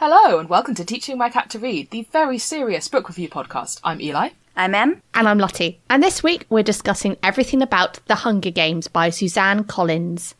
Hello, and welcome to Teaching My Cat to Read, the very serious book review podcast. I'm Eli. I'm Em. And I'm Lottie. And this week we're discussing everything about The Hunger Games by Suzanne Collins.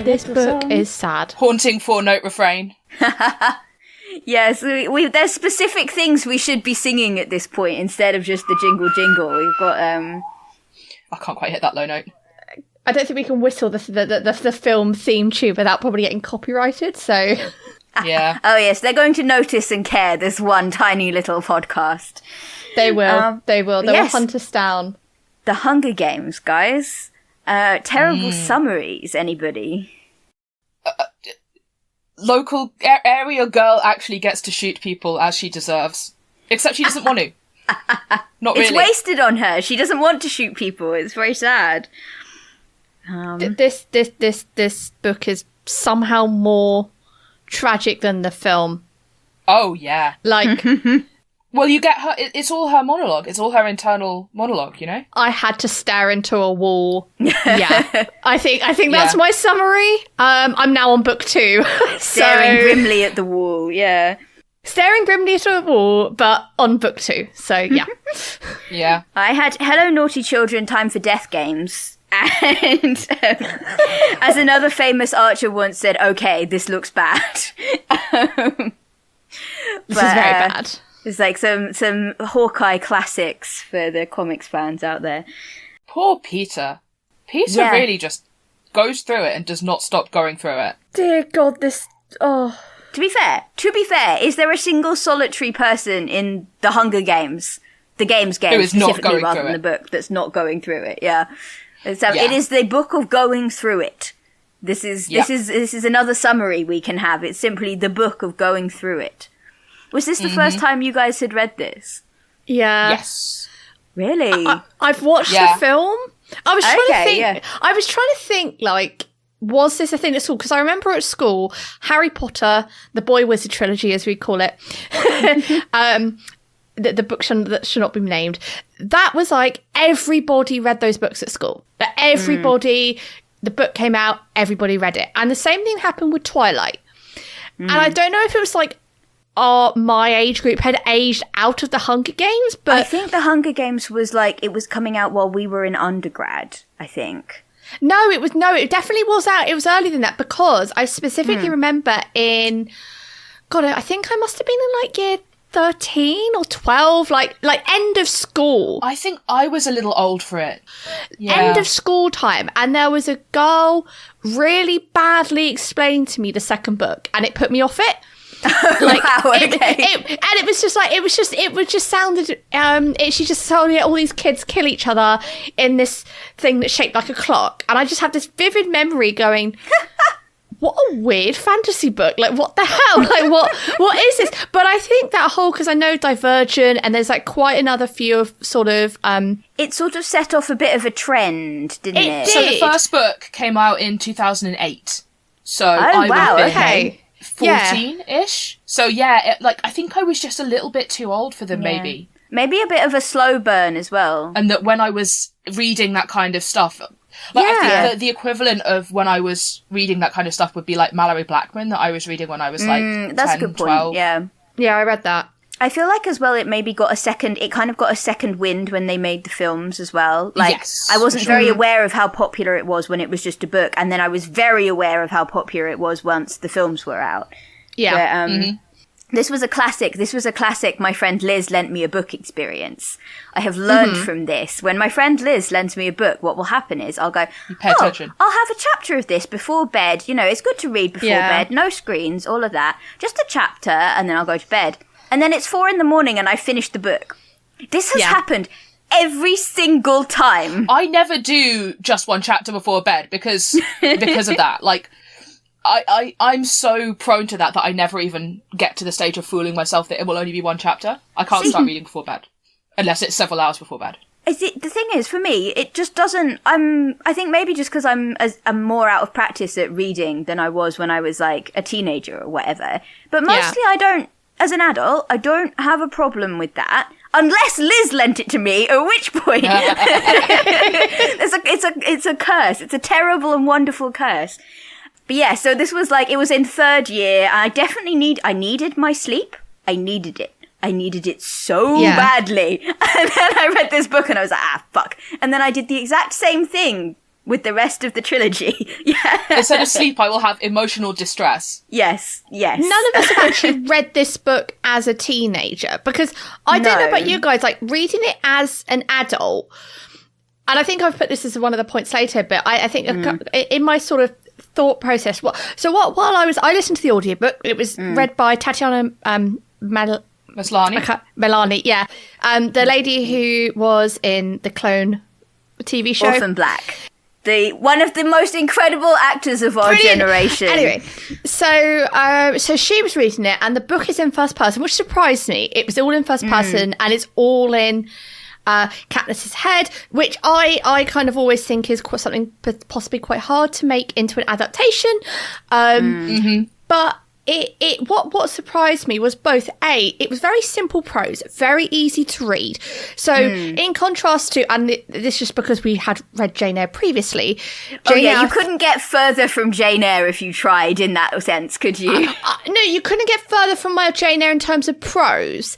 This book is sad. Haunting 4-note refrain. Yes, there's specific things we should be singing at this point instead of just the jingle jingle. We've got I can't quite hit that low note. I don't think we can whistle the film theme tune without probably getting copyrighted, so... Yeah. Oh yes, they're going to notice and care, this one tiny little podcast. They will. They will yes. hunt us down. The Hunger Games, guys. Terrible summaries, anybody? Local area girl actually gets to shoot people as she deserves. Except she doesn't want to. Not really. It's wasted on her. She doesn't want to shoot people. It's very sad. This book is somehow more tragic than the film. Oh, yeah. Like... Well, you get her... It's all her monologue. It's all her internal monologue, you know? I had to stare into a wall. Yeah. I think that's my summary. I'm now on book 2. Staring grimly at the wall, yeah. Staring grimly at a wall, but on book 2. So, yeah. Yeah. I had Hello Naughty Children, Time for Death Games. And as another famous archer once said, okay, this looks bad. This is very bad. It's like some Hawkeye classics for the comics fans out there. Poor Peter. Peter really just goes through it and does not stop going through it. Dear God, this... Oh... To be fair, is there a single solitary person in the Hunger Games, the Games who is not going rather through than it? the book, that's not going through it? Yeah. It Yeah. is the book of going through it. This is another summary we can have. It's simply the book of going through it. Was this the first time you guys had read this? Yeah. Yes. Really? I've watched the film. I was trying to think. yeah. I was trying to think, like, was this a thing at school? Because I remember at school, Harry Potter, the Boy Wizard trilogy, as we call it, the book that should not be named. That was like everybody read those books at school. Everybody, the book came out, everybody read it, and the same thing happened with Twilight. And I don't know if it was like my age group had aged out of the Hunger Games, but I think the Hunger Games was like, it was coming out while we were in undergrad, I think. it definitely was out. It was earlier than that, because I specifically remember I think I must have been in like year 13 or 12, like end of school. I think I was a little old for it. Yeah. End of school time, and there was a girl really badly explaining to me the second book, and it put me off it. Like, wow, okay. It was just like, it just sounded, she just told me all these kids kill each other in this thing that's shaped like a clock. And I just have this vivid memory going, what a weird fantasy book. Like, what the hell? Like, what is this? But I think that whole, because I know Divergent, and there's like quite another few of sort of, it sort of set off a bit of a trend, didn't it? So the first book came out in 2008. So I would wow, have been okay. 14-ish. So yeah, I think I was just a little bit too old for them, maybe. Maybe a bit of a slow burn as well. And that when I was reading that kind of stuff, I think the equivalent of when I was reading that kind of stuff would be like Mallory Blackman that I was reading when I was like 10, that's a good point. 12. Yeah, I read that. I feel like as well it kind of got a second wind when they made the films as well. Like, yes, I wasn't very aware of how popular it was when it was just a book, and then I was very aware of how popular it was once the films were out. Yeah. But, this was a classic my friend Liz lent me a book experience. I have learned from this. When my friend Liz lends me a book, what will happen is I'll go, pay attention. I'll have a chapter of this before bed. You know, it's good to read before bed. No screens, all of that. Just a chapter, and then I'll go to bed. And then it's 4 a.m. and I finished the book. This has happened every single time. I never do just one chapter before bed because of that. Like, I'm so prone to that I never even get to the stage of fooling myself that it will only be one chapter. I can't start reading before bed. Unless it's several hours before bed. The thing is, for me, it just doesn't. I think maybe just because I'm more out of practice at reading than I was when I was like a teenager or whatever. But mostly, I don't. As an adult, I don't have a problem with that. Unless Liz lent it to me, at which point it's a curse. It's a terrible and wonderful curse. But yeah, so this was like, it was in third year. I definitely needed my sleep. I needed it. I needed it so badly. And then I read this book and I was like, fuck. And then I did the exact same thing with the rest of the trilogy. Instead of sleep, I will have emotional distress. Yes. None of us have actually read this book as a teenager, because I don't know about you guys, like reading it as an adult, and I think I've put this as one of the points later, but I think in my sort of thought process, while I listened to the audiobook, it was read by Tatiana Maslany, yeah. The lady who was in the Clone TV show. Orphan Black. One of the most incredible actors of our generation. Anyway, so she was reading it, and the book is in first person, which surprised me. It was all in first person, and it's all in Katniss's head, which I kind of always think is something possibly quite hard to make into an adaptation. But what surprised me was both it was very simple prose, very easy to read. So in contrast to, and this is just because we had read Jane Eyre previously. You couldn't get further from Jane Eyre if you tried in that sense, could you? No, you couldn't get further from my Jane Eyre in terms of prose.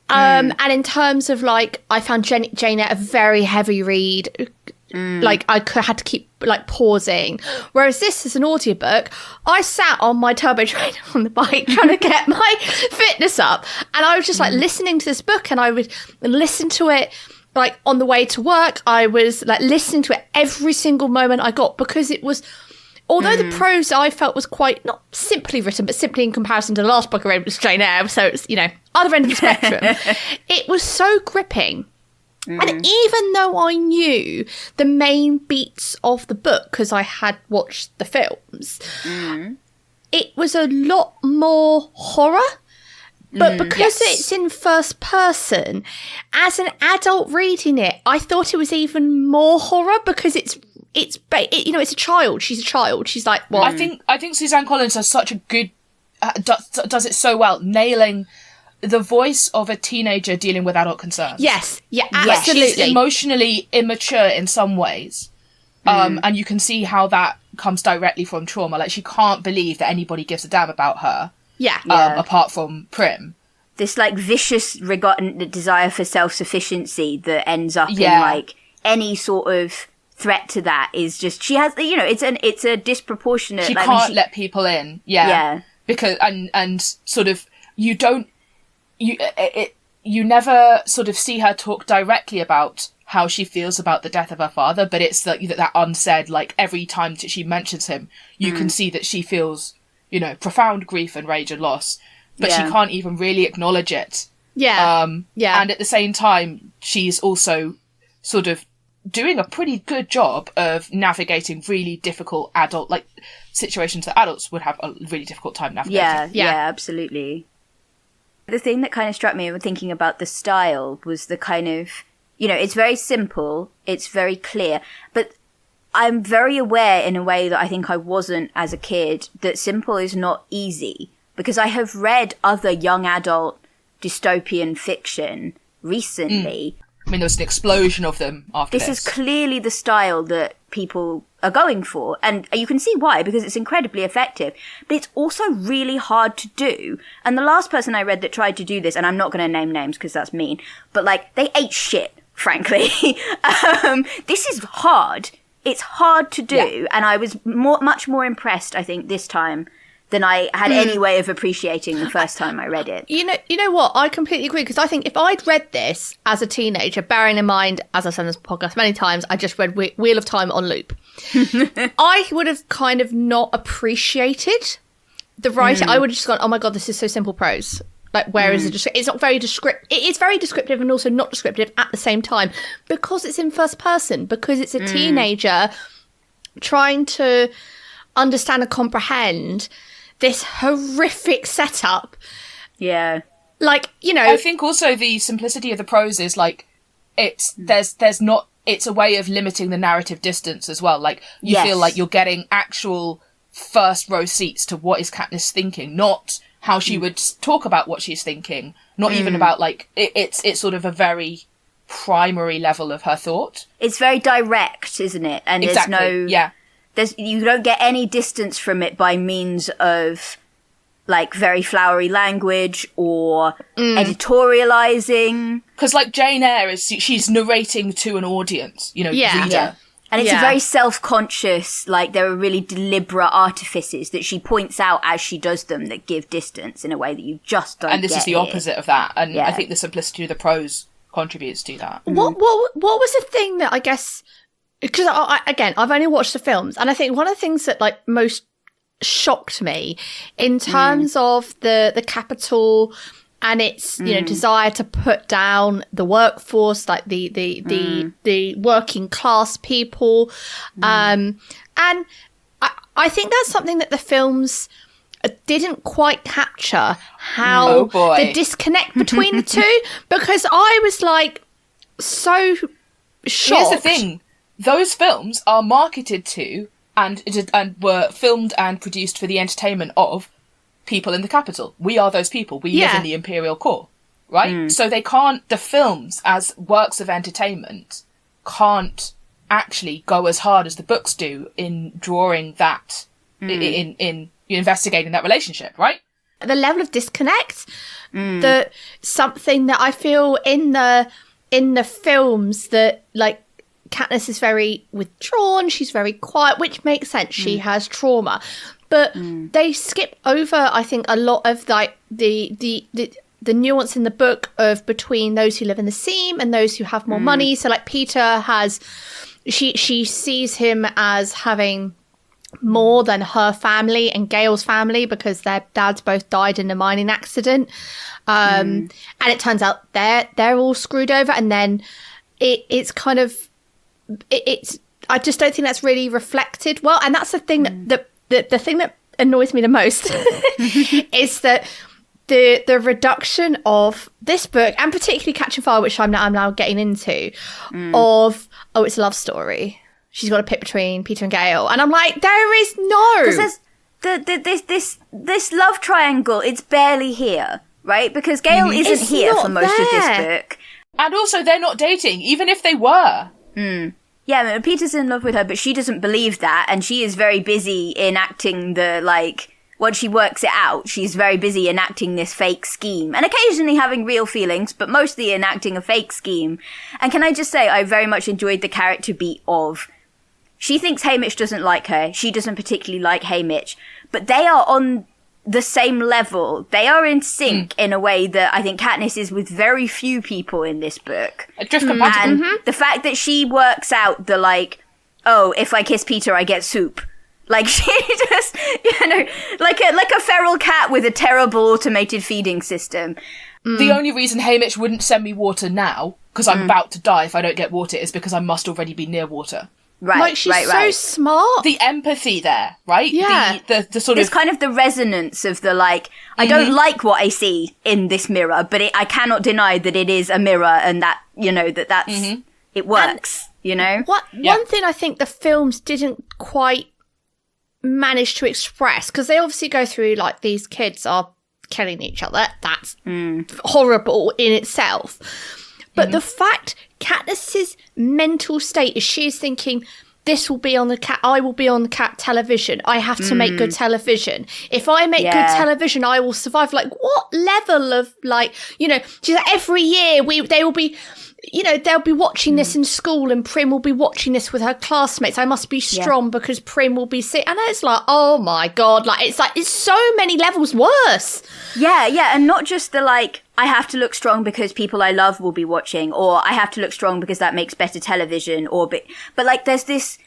And in terms of like, I found Jane Eyre a very heavy read. Like I had to keep like pausing, whereas this is an audiobook. I sat on my turbo trainer on the bike trying to get my fitness up, and I was just like listening to this book, and I would listen to it like on the way to work. I was like listening to it every single moment I got, because it was, although the prose I felt was quite not simply written, but simply in comparison to the last book I read, was Jane Eyre, so it's, other end of the spectrum. It was so gripping. And even though I knew the main beats of the book, because I had watched the films, it was a lot more horror. But because it's in first person, as an adult reading it, I thought it was even more horror, because it's a child. She's a child. She's like, well, I think Suzanne Collins does such a good does it so well, nailing the voice of a teenager dealing with adult concerns. Yes, absolutely. She's emotionally immature in some ways. And you can see how that comes directly from trauma. Like, she can't believe that anybody gives a damn about her. Apart from Prim. This, like, vicious desire for self-sufficiency that ends up in, like, any sort of threat to that is just... She has... it's a disproportionate... She can't let people in. Yeah. Because... And sort of... You never sort of see her talk directly about how she feels about the death of her father, but it's that unsaid, like, every time that she mentions him, you can see that she feels, profound grief and rage and loss, but she can't even really acknowledge it. And at the same time, she's also sort of doing a pretty good job of navigating really difficult adult, like, situations that adults would have a really difficult time navigating. Yeah, absolutely. The thing that kind of struck me when thinking about the style was the kind of, it's very simple, it's very clear, but I'm very aware in a way that I think I wasn't as a kid, that simple is not easy, because I have read other young adult dystopian fiction recently. I mean, there was an explosion of them after this. This is clearly the style that people are going for, and you can see why, because it's incredibly effective, but it's also really hard to do. And the last person I read that tried to do this, and I'm not going to name names because that's mean, but like, they ate shit, frankly. This is hard. It's hard to do, and I was much more impressed, I think, this time than I had any way of appreciating the first time I read it. You know what? I completely agree, because I think if I'd read this as a teenager, bearing in mind, as I've said on this podcast many times, I just read Wheel of Time on loop. I would have kind of not appreciated the writing. I would have just gone, oh my God, this is so simple prose. Like, where is it? It's not very descriptive. It is very descriptive and also not descriptive at the same time, because it's in first person, because it's a teenager trying to understand and comprehend this horrific setup. Yeah. Like, I think also the simplicity of the prose is, like, there's not, it's a way of limiting the narrative distance as well. Like, you feel like you're getting actual first row seats to what is Katniss thinking, not how she would talk about what she's thinking, not even about, like, it's sort of a very primary level of her thought. It's very direct, isn't it? And exactly. You don't get any distance from it by means of, like, very flowery language or editorializing. Because, like, Jane Eyre she's narrating to an audience, reader. Yeah. And it's a very self-conscious, like, there are really deliberate artifices that she points out as she does them that give distance in a way that you just don't get. And this is the opposite of that. And I think the simplicity of the prose contributes to that. What was the thing that I guess... Because, I've only watched the films, and I think one of the things that, like, most shocked me in terms of the capital and its desire to put down the workforce, like the working class people, and I think that's something that the films didn't quite capture, how the disconnect between the two, because I was like so shocked. Here's the thing, those films are marketed to and were filmed and produced for the entertainment of people in the capital. We are those people. We live in the imperial core, right? So they can't, the films as works of entertainment can't actually go as hard as the books do in drawing that, in investigating that relationship, right? The level of disconnect, something that I feel in the films that, like, Katniss is very withdrawn, she's very quiet, which makes sense. She has trauma. But they skip over, I think, a lot of, like, the nuance in the book of between those who live in the seam and those who have more money. So, like, Peter has... She sees him as having more than her family and Gale's family because their dads both died in a mining accident. And it turns out they're all screwed over. And then it's kind of... It's I just don't think that's really reflected well, and that's the thing that the thing that annoys me the most is that the reduction of this book, and particularly Catching Fire, which I'm now getting into, of it's a love story. She's got to pick between Peter and Gale, and I'm like, there is no, because this love triangle, it's barely here, right? Because Gale isn't here for most of this book, and also they're not dating, even if they were. Yeah, Peter's in love with her, but she doesn't believe that, and she is very busy enacting the, like, once she works it out, she's very busy enacting this fake scheme, and occasionally having real feelings, but mostly enacting a fake scheme. And can I just say, I very much enjoyed the character beat of, she thinks Haymitch doesn't like her, she doesn't particularly like Haymitch, but they are on the same level. They are in sync in a way that I think Katniss is with very few people in this book. Drift compatible. And the fact that she works out the, like, oh, if I kiss Peter, I get soup. Like, she just, like a feral cat with a terrible automated feeding system. The only reason Haymitch wouldn't send me water now, because I'm about to die if I don't get water, is because I must already be near water. Right, like, she's so smart. The empathy there, right? Yeah. The sort There's of... kind of the resonance of the, like, I don't like what I see in this mirror, but I cannot deny that it is a mirror and that, that's... It works, One thing I think the films didn't quite manage to express, because they obviously go through, like, these kids are killing each other. That's horrible in itself. But the fact Katniss's mental state is she is thinking, this will be on the cat, I will be on the cat television. I have to make good television. If I make good television, I will survive. Like, what level of, like, she's like, every year they will be, they'll be watching this in school and Prim will be watching this with her classmates. I must be strong because Prim will be sick. And it's like, oh my God, like, it's so many levels worse. Yeah. And not just the, like, I have to look strong because people I love will be watching, or I have to look strong because that makes better television, but like, there's this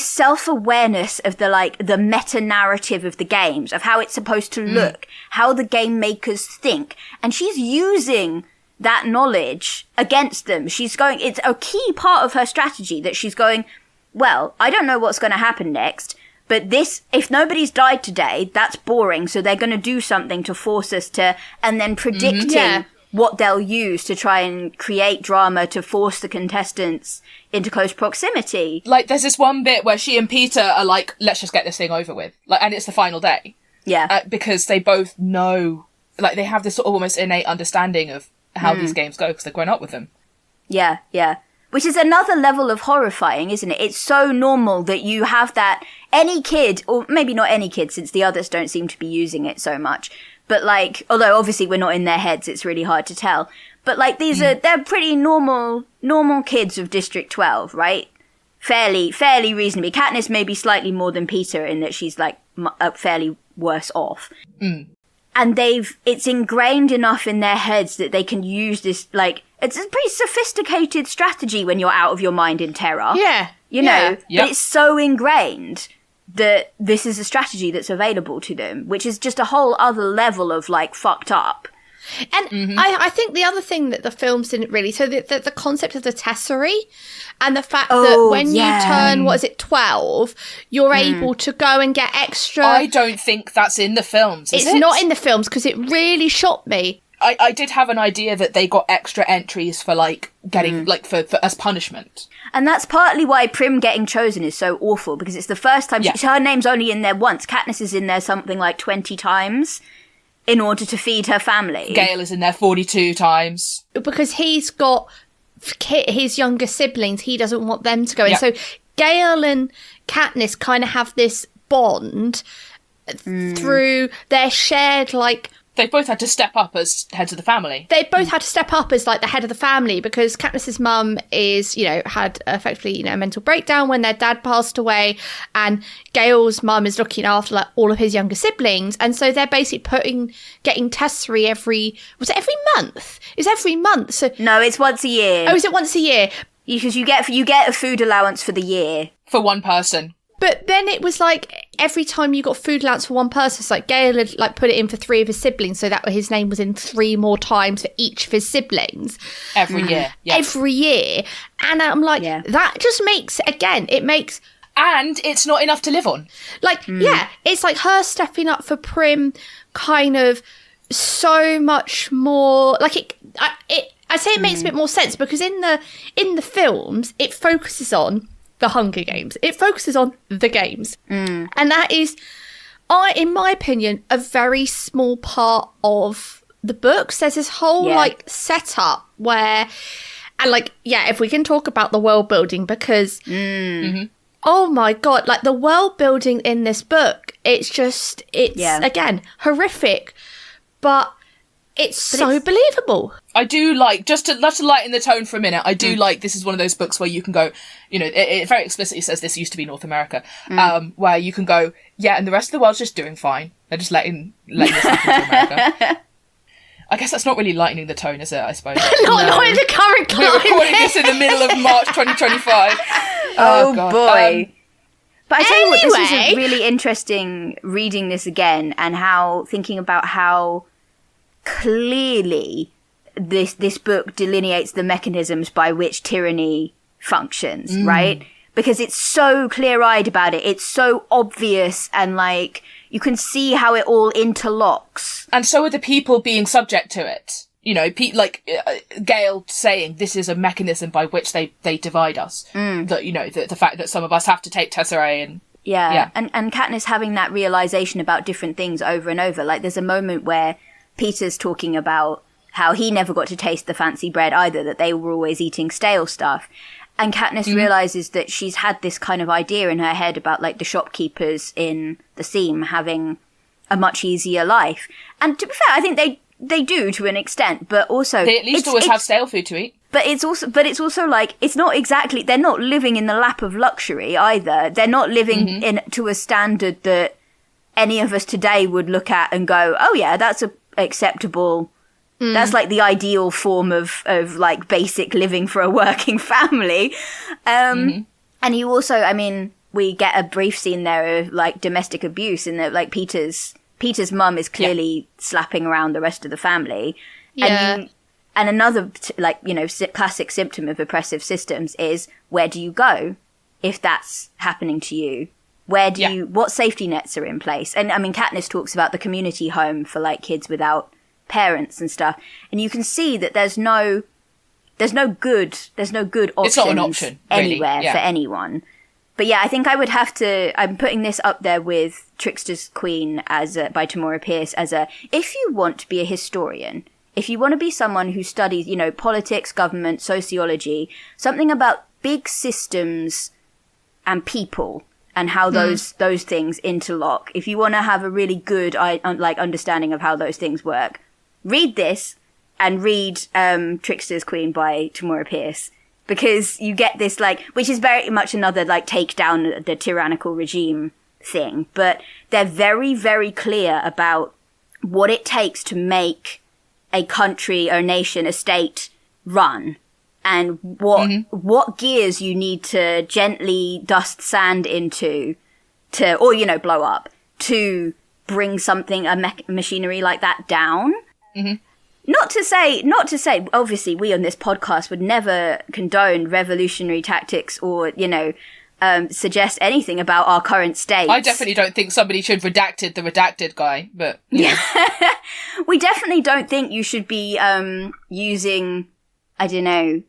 self-awareness of the, like, the meta-narrative of the games, of how it's supposed to look, how the game makers think. And she's using that knowledge against them. It's a key part of her strategy that she's going, well, I don't know what's going to happen next, but this, if nobody's died today, that's boring. So they're going to do something to force us to, and then predicting what they'll use to try and create drama to force the contestants into close proximity. Like, there's this one bit where she and Peter are like, let's just get this thing over with. Like, and it's the final day. Yeah. Because they both know, like, they have this sort of almost innate understanding of how these games go because they've grown up with them. Yeah, yeah. Which is another level of horrifying, isn't it? It's so normal that you have that. Any kid, or maybe not any kid, since the others don't seem to be using it so much. But like, although obviously we're not in their heads, it's really hard to tell. But like, they're pretty normal kids of District 12, right? Fairly reasonably. Katniss maybe slightly more than Peter in that she's like fairly worse off. And it's ingrained enough in their heads that they can use this, like, it's a pretty sophisticated strategy when you're out of your mind in terror. Yeah. You know, but it's so ingrained that this is a strategy that's available to them, which is just a whole other level of, like, fucked up. And I think the other thing that the films didn't really, so the concept of the tesserae and the fact that when you turn, 12, you're able to go and get extra. I don't think that's in the films. It's not in the films because it really shocked me. I did have an idea that they got extra entries for like getting like for as punishment. And that's partly why Prim getting chosen is so awful, because it's the first time her name's only in there once. Katniss is in there something like 20 times. In order to feed her family. Gale is in there 42 times. Because he's got his younger siblings, he doesn't want them to go in. Yep. So Gale and Katniss kind of have this bond through their shared, like... They both had to step up as heads of the family. They both had to step up as, like, the head of the family because Katniss's mum is, you know, had effectively, you know, a mental breakdown when their dad passed away, and Gale's mum is looking after, like, all of his younger siblings, and so they're basically getting tesserae every month? It's every month. So no, it's once a year. Oh, is it once a year? Because you get a food allowance for the year. For one person. But then it was like every time you got food allowance for one person, it's like Gale had like put it in for 3 of his siblings, so that his name was in 3 more times for each of his siblings. Every year. Yeah. Every year. And I'm like, that just makes, again, it makes... And it's not enough to live on. Like, it's like her stepping up for Prim kind of so much more... Like, I'd say it makes a bit more sense because in the films, it focuses on the Hunger Games. It focuses on the games. And that is, in my opinion, a very small part of the books. There's this whole, like, setup where... And, like, if we can talk about the world building because... Oh, my God. Like, the world building in this book, it's again, horrific. But... It's believable. I do like, just to lighten the tone for a minute, I do like, this is one of those books where you can go, you know, it very explicitly says this used to be North America, where you can go, and the rest of the world's just doing fine. They're just letting this happen to America. I guess that's not really lightening the tone, is it, I suppose? not in the current climate. We're recording this in the middle of March 2025. Oh God. Boy. But I tell you what, this was really interesting reading this again and thinking about how clearly this book delineates the mechanisms by which tyranny functions, right? Because it's so clear-eyed about it. It's so obvious and, like, you can see how it all interlocks. And so are the people being subject to it. You know, Gale saying this is a mechanism by which they divide us. That, you know, the fact that some of us have to take tesserae and... Yeah. And Katniss having that realization about different things over and over. Like, there's a moment where Peter's talking about how he never got to taste the fancy bread either, that they were always eating stale stuff. And Katniss realizes that she's had this kind of idea in her head about, like, the shopkeepers in the Seam having a much easier life. And to be fair, I think they do to an extent, but also... They at least always have stale food to eat. But it's also like, it's not exactly, they're not living in the lap of luxury either. They're not living to a standard that any of us today would look at and go, oh yeah, that's acceptable. That's like the ideal form of like basic living for a working family. And you also, I mean, we get a brief scene there of like domestic abuse and that like Peter's mum is clearly slapping around the rest of the family. And another like, you know, classic symptom of oppressive systems is, where do you go if that's happening to you? Where do what safety nets are in place? And I mean, Katniss talks about the community home for like kids without parents and stuff. And you can see that there's no good options it's not an option, really. anywhere for anyone. But yeah, I think I would have to, I'm putting this up there with Trickster's Queen by Tamora Pierce if you want to be a historian, if you want to be someone who studies, politics, government, sociology, something about big systems and people and how those things interlock. If you want to have a really good understanding of how those things work, read this and read Trickster's Queen by Tamora Pierce. Because you get this, which is very much another, take down the tyrannical regime thing. But they're very, very clear about what it takes to make a country or a nation, a state, run. And what gears you need to gently dust sand into or blow up to bring something, machinery like that down. Mm-hmm. Not to say, obviously we on this podcast would never condone revolutionary tactics or, suggest anything about our current state. I definitely don't think somebody should redacted the redacted guy, but, yeah. We definitely don't think you should be, using, I don't know,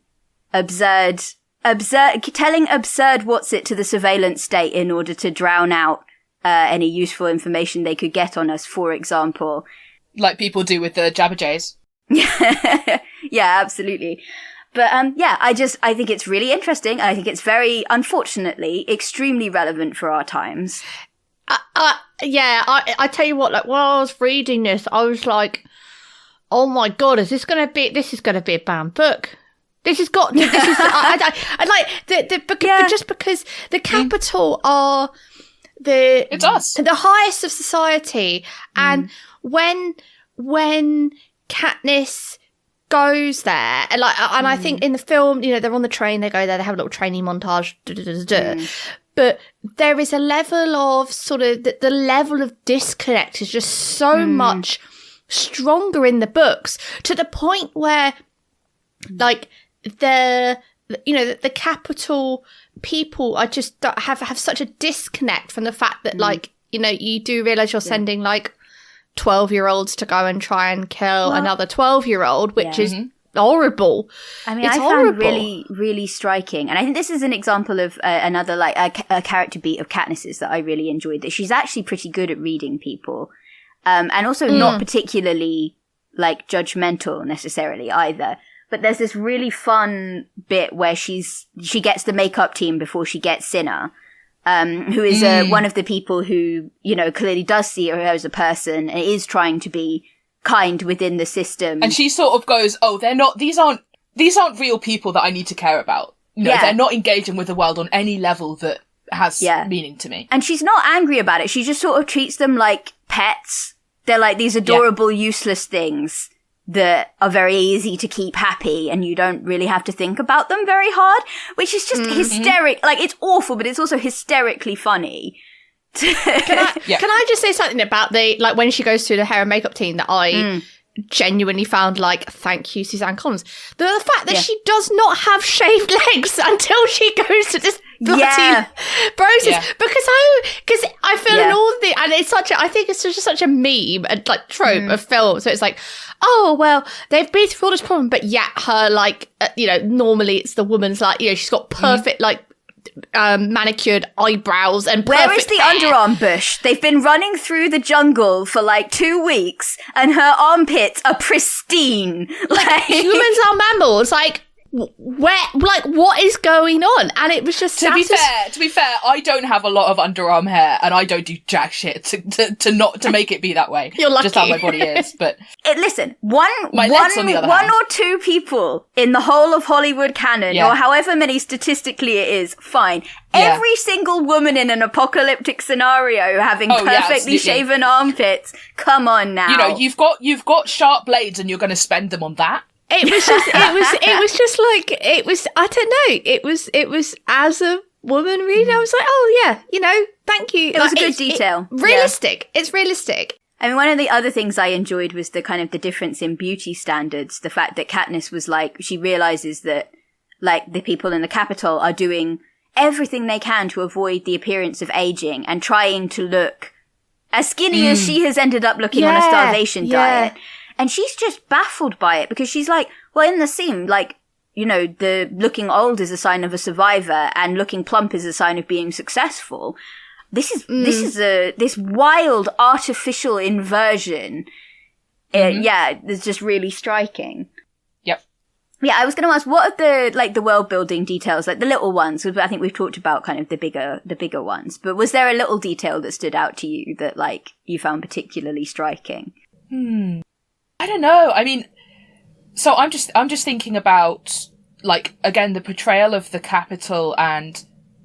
telling absurd what's-it to the surveillance state in order to drown out, any useful information they could get on us, for example. Like people do with the Jabberjays. Yeah, absolutely. But I think it's really interesting, and I think it's very, unfortunately, extremely relevant for our times. I tell you what, when I was reading this, I was like, oh my god, this is going to be a banned book. Just because the capital are it's us, the highest of society, and when Katniss goes there, and I think in the film, they're on the train, they go there, they have a little training montage, but there is a level of sort of the level of disconnect is just so much stronger in the books, to the point where the capital people are just have such a disconnect from the fact that you do realize you're sending 12-year-olds to go and try and kill another 12-year-old, which is horrible. I mean, I found really, really striking. And I think this is an example of another, a character beat of Katniss's that I really enjoyed, that she's actually pretty good at reading people. And also not particularly, judgmental necessarily either. But there's this really fun bit where she gets the makeup team before she gets Cinna. Who is one of the people who, clearly does see her as a person and is trying to be kind within the system. And she sort of goes, oh, these aren't real people that I need to care about. They're not engaging with the world on any level that has meaning to me. And she's not angry about it. She just sort of treats them like pets. They're like these adorable, useless things that are very easy to keep happy, and you don't really have to think about them very hard, which is just hysteric. It's awful, but it's also hysterically funny. Can I just say something about when she goes through the hair and makeup team that I genuinely found thank you, Suzanne Collins. The fact that she does not have shaved legs until she goes to this bloody process, because I feel in all the, and it's I think it's just such a meme and trope of film. So it's oh well, they've been through all this problem, but yet her normally it's the woman's she's got perfect manicured eyebrows and where is the hair. Underarm bush? They've been running through the jungle for 2 weeks, and her armpits are pristine. Humans are mammals. What is going on? And it was just to be fair, I don't have a lot of underarm hair, and I don't do jack shit to make it be that way. You're lucky. Just how my body is. But listen, one or two people in the whole of Hollywood canon, or however many statistically it is, fine. Every single woman in an apocalyptic scenario having perfectly shaven armpits. Come on now. You've got sharp blades, and you're going to spend them on that. I don't know. It was as a woman reading, I was thank you. It was a good detail. Realistic. Yeah. It's realistic. I mean, one of the other things I enjoyed was the kind of the difference in beauty standards. The fact that Katniss was she realizes that the people in the capital are doing everything they can to avoid the appearance of aging and trying to look as skinny as she has ended up looking on a starvation diet. And she's just baffled by it because she's like, well, in the scene, like, you know, the looking old is a sign of a survivor and looking plump is a sign of being successful. This is this wild artificial inversion. It's just really striking. Yep. Yeah, I was going to ask, what are the world building details, like the little ones? I think we've talked about kind of the bigger ones, but was there a little detail that stood out to you that like you found particularly striking? I don't know. I mean, so I'm just thinking about, like, again, the portrayal of the capital and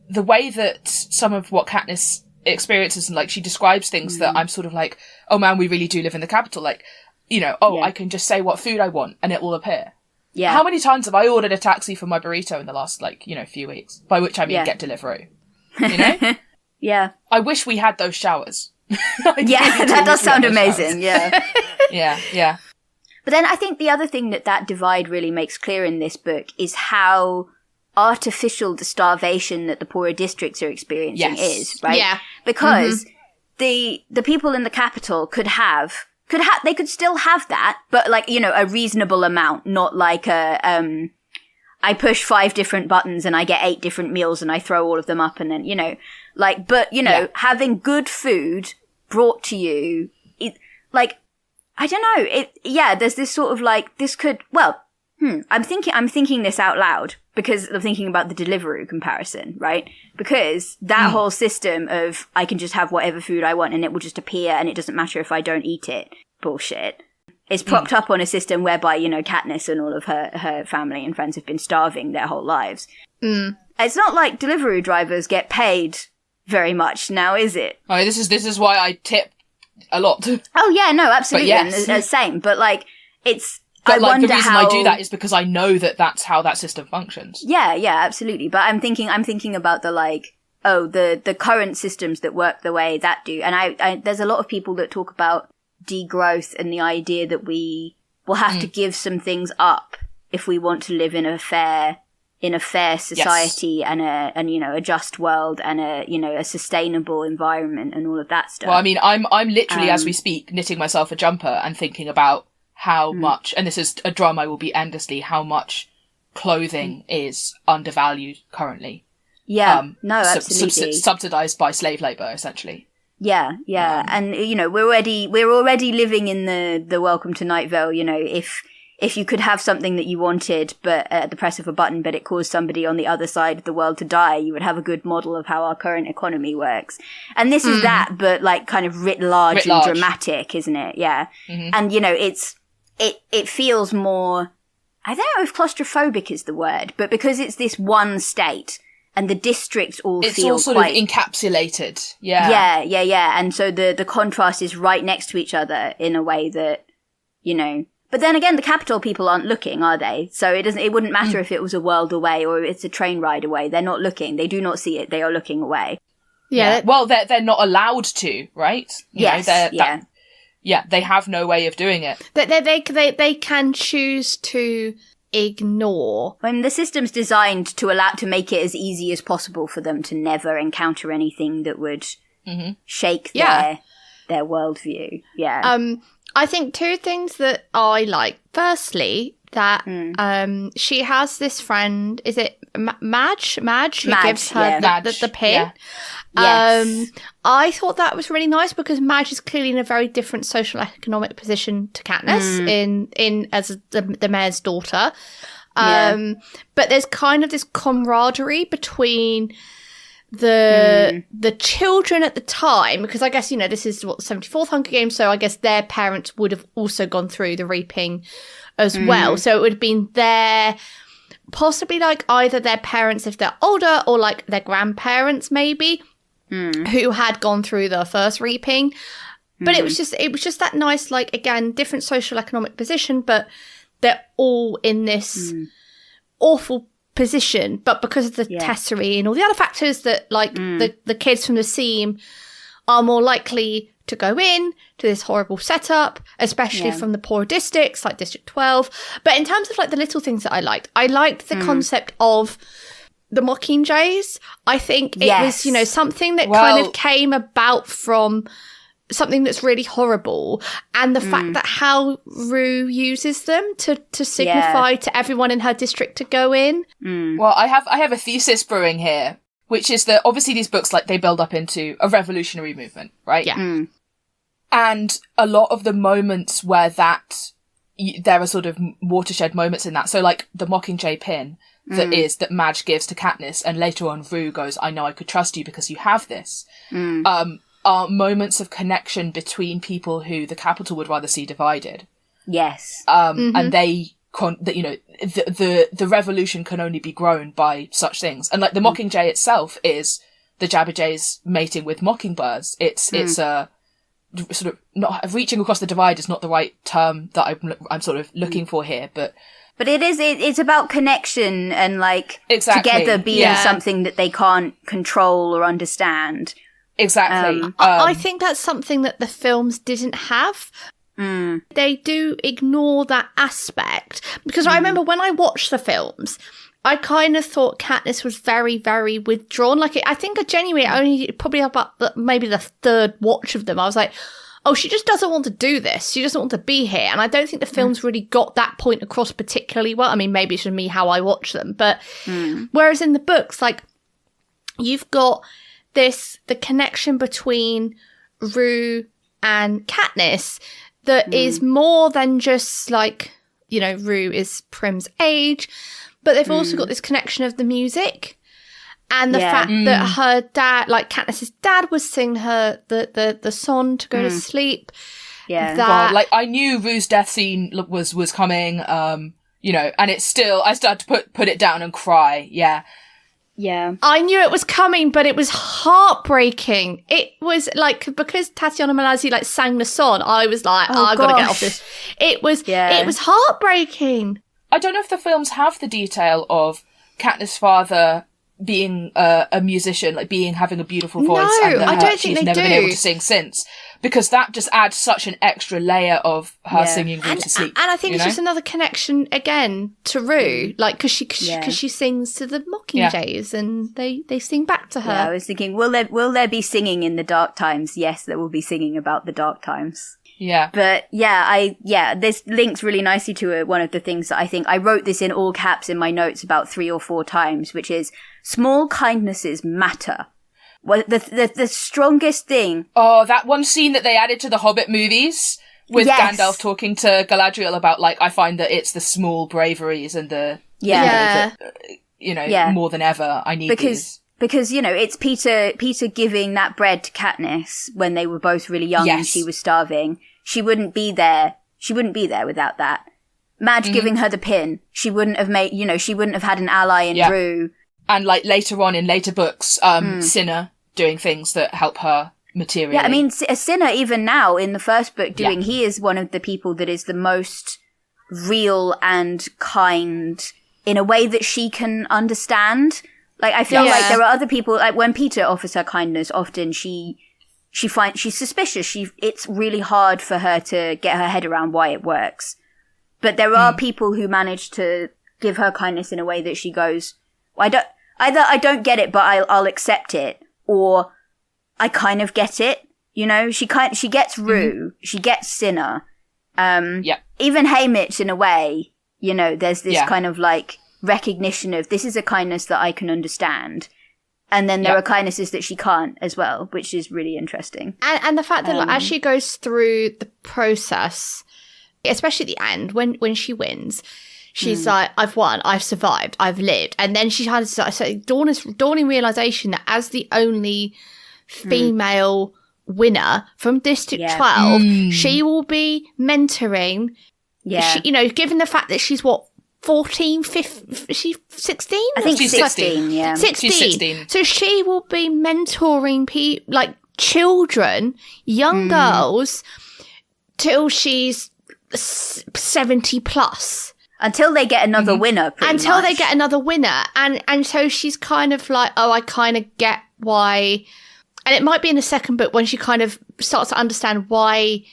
the way that some of what Katniss experiences, and like she describes things that I'm sort of like, oh man, we really do live in the capital. Like, you know, I can just say what food I want and it will appear. Yeah. How many times have I ordered a taxi for my burrito in the last, like, you know, few weeks? By which I mean get Deliveroo. You know? Yeah. I wish we had those showers. That does sound amazing. Yeah. Yeah. But then I think the other thing that divide really makes clear in this book is how artificial the starvation that the poorer districts are experiencing is, right? Yeah. Because the people in the capital could still have that, but like, you know, a reasonable amount, not like I push 5 different buttons and I get 8 different meals and I throw all of them up and then, you know, like, but, you know, having good food brought to you, like, I don't know, there's this sort of like, this could, I'm thinking this out loud because I'm thinking about the Deliveroo comparison, right? Because that whole system of I can just have whatever food I want and it will just appear and it doesn't matter if I don't eat it, bullshit, is propped up on a system whereby, you know, Katniss and all of her family and friends have been starving their whole lives. It's not like Deliveroo drivers get paid very much now, is it? Oh, this is why I tip a lot. Oh yeah, no, absolutely, and same. But like, it's. But like, the reason I do that is because I know that that's how that system functions. Yeah, absolutely. But I'm thinking about the like, the current systems that work the way that do. And I there's a lot of people that talk about degrowth and the idea that we will have to give some things up if we want to live in a fair society and you know, a just world and a sustainable environment and all of that stuff. Well, I mean, I'm literally as we speak knitting myself a jumper and thinking about how much, and this is a drum I will beat endlessly, how much clothing is undervalued currently. Yeah, no, absolutely. Subsidized by slave labor, essentially. Yeah. And, you know, we're already living in the Welcome to Night Vale, you know, if you could have something that you wanted, but at the press of a button, but it caused somebody on the other side of the world to die, you would have a good model of how our current economy works. And this is that, but like kind of writ large and dramatic, isn't it? Yeah. And, you know, it feels more, I don't know if claustrophobic is the word, but because it's this one state and the districts all feel it's all sort of encapsulated. Yeah. And so the contrast is right next to each other in a way that, you know, but then again, the capital people aren't looking, are they? So it wouldn't matter if it was a world away or it's a train ride away. They're not looking. They do not see it. They are looking away. Yeah. Well, they're not allowed to, right? Yes. They have no way of doing it. They can choose to ignore. I mean, the system's designed to make it as easy as possible for them to never encounter anything that would shake their worldview. Yeah. I think 2 things that I like. Firstly, that she has this friend. Is it Madge? Who gives her the pin. Yeah. Yes. I thought that was really nice because Madge is clearly in a very different social economic position to Katniss in as the mayor's daughter. But there's kind of this camaraderie between the children at the time, because I guess, you know, this is what, the 74th Hunger Games, so I guess their parents would have also gone through the reaping as well. So it would have been possibly like either their parents if they're older or like their grandparents maybe who had gone through the first reaping. But it was just that nice, like, again, different social economic position, but they're all in this awful position, but because of the tessery and all the other factors that, like, the kids from the seam are more likely to go in to this horrible setup, especially from the poorer districts like District 12. But in terms of, like, the little things that I liked the concept of the Mockingjays. I think it was, you know, something that kind of came about from something that's really horrible, and the fact that how Rue uses them to signify to everyone in her district to go in. Well, I have a thesis brewing here, which is that obviously these books, like, they build up into a revolutionary movement, right? Yeah. And a lot of the moments where there are sort of watershed moments in that. So, like, the Mockingjay pin that Madge gives to Katniss, and later on Rue goes, I know I could trust you because you have this, are moments of connection between people who the capital would rather see divided. Yes. And the revolution can only be grown by such things. And, like, the Mockingjay itself is the Jabberjays mating with mockingbirds. It's sort of not reaching across the divide is not the right term that I'm sort of looking for here, but it's about connection and, like, together being something that they can't control or understand. Exactly. I think that's something that the films didn't have. They do ignore that aspect, because I remember when I watched the films, I kind of thought Katniss was very, very withdrawn. Like, I think I genuinely only probably about maybe the third watch of them, I was like, oh, she just doesn't want to do this. She doesn't want to be here. And I don't think the films really got that point across particularly well. I mean, maybe it's just me how I watch them. But whereas in the books, like, you've got the connection between Rue and Katniss that is more than just, like, you know, Rue is Prim's age, but they've also got this connection of the music and the fact that her dad, like Katniss's dad, was singing her the song to go to sleep. Yeah. God, like, I knew Rue's death scene was coming, you know, and it's still, I started to put it down and cry. Yeah. Yeah. I knew it was coming, but it was heartbreaking. It was like, because Tatiana Maslany, like, sang the song, I was like, I've got to get off this. It was heartbreaking. I don't know if the films have the detail of Katniss' father being a musician, like, having a beautiful voice. No, and I don't think she's they never do. been able to sing since. Because that just adds such an extra layer of her singing Rue to sleep. And I think it's know? just another connection again to Rue, like, because she sings to the Mockingjays and they sing back to her. Yeah, I was thinking, will there be singing in the dark times? Yes, there will be singing about the dark times. Yeah. But this links really nicely to one of the things that I think I wrote this in all caps in my notes about 3 or 4 times, which is small kindnesses matter. Well, the strongest thing. Oh, that one scene that they added to the Hobbit movies with Gandalf talking to Galadriel about, like, I find that it's the small braveries and the more than ever I need these. Because, you know, it's Peter giving that bread to Katniss when they were both really young and she was starving. She wouldn't be there without that. Madge giving her the pin. She wouldn't have had an ally in Rue. And, like, later on in later books, Cinna doing things that help her materially. Yeah, I mean, Cinna, even now in the first book he is one of the people that is the most real and kind in a way that she can understand. Like, I feel like there are other people, like, when Peter offers her kindness, often she's suspicious. It's really hard for her to get her head around why it works. But there are people who manage to give her kindness in a way that she goes, I don't get it, but I'll accept it, or I kind of get it. You know, she gets Rue, she gets Cinna. Even Haymitch, in a way, you know, there's this kind of, like, recognition of this is a kindness that I can understand. And then there are kindnesses that she can't as well, which is really interesting. And the fact that, like, as she goes through the process, especially at the end, when she wins, she's like, I've won, I've survived, I've lived. And then she has a dawning realization that as the only female winner from District 12, she will be mentoring. Yeah. She, you know, given the fact that she's 14, 15, is she 16? I think she's 16, yeah. 16. She's 16. So she will be mentoring like children, young girls, till she's 70 plus. Until they get another winner, pretty much. They get another winner. And so she's kind of like, oh, I kind of get why. And it might be in the second book when she kind of starts to understand why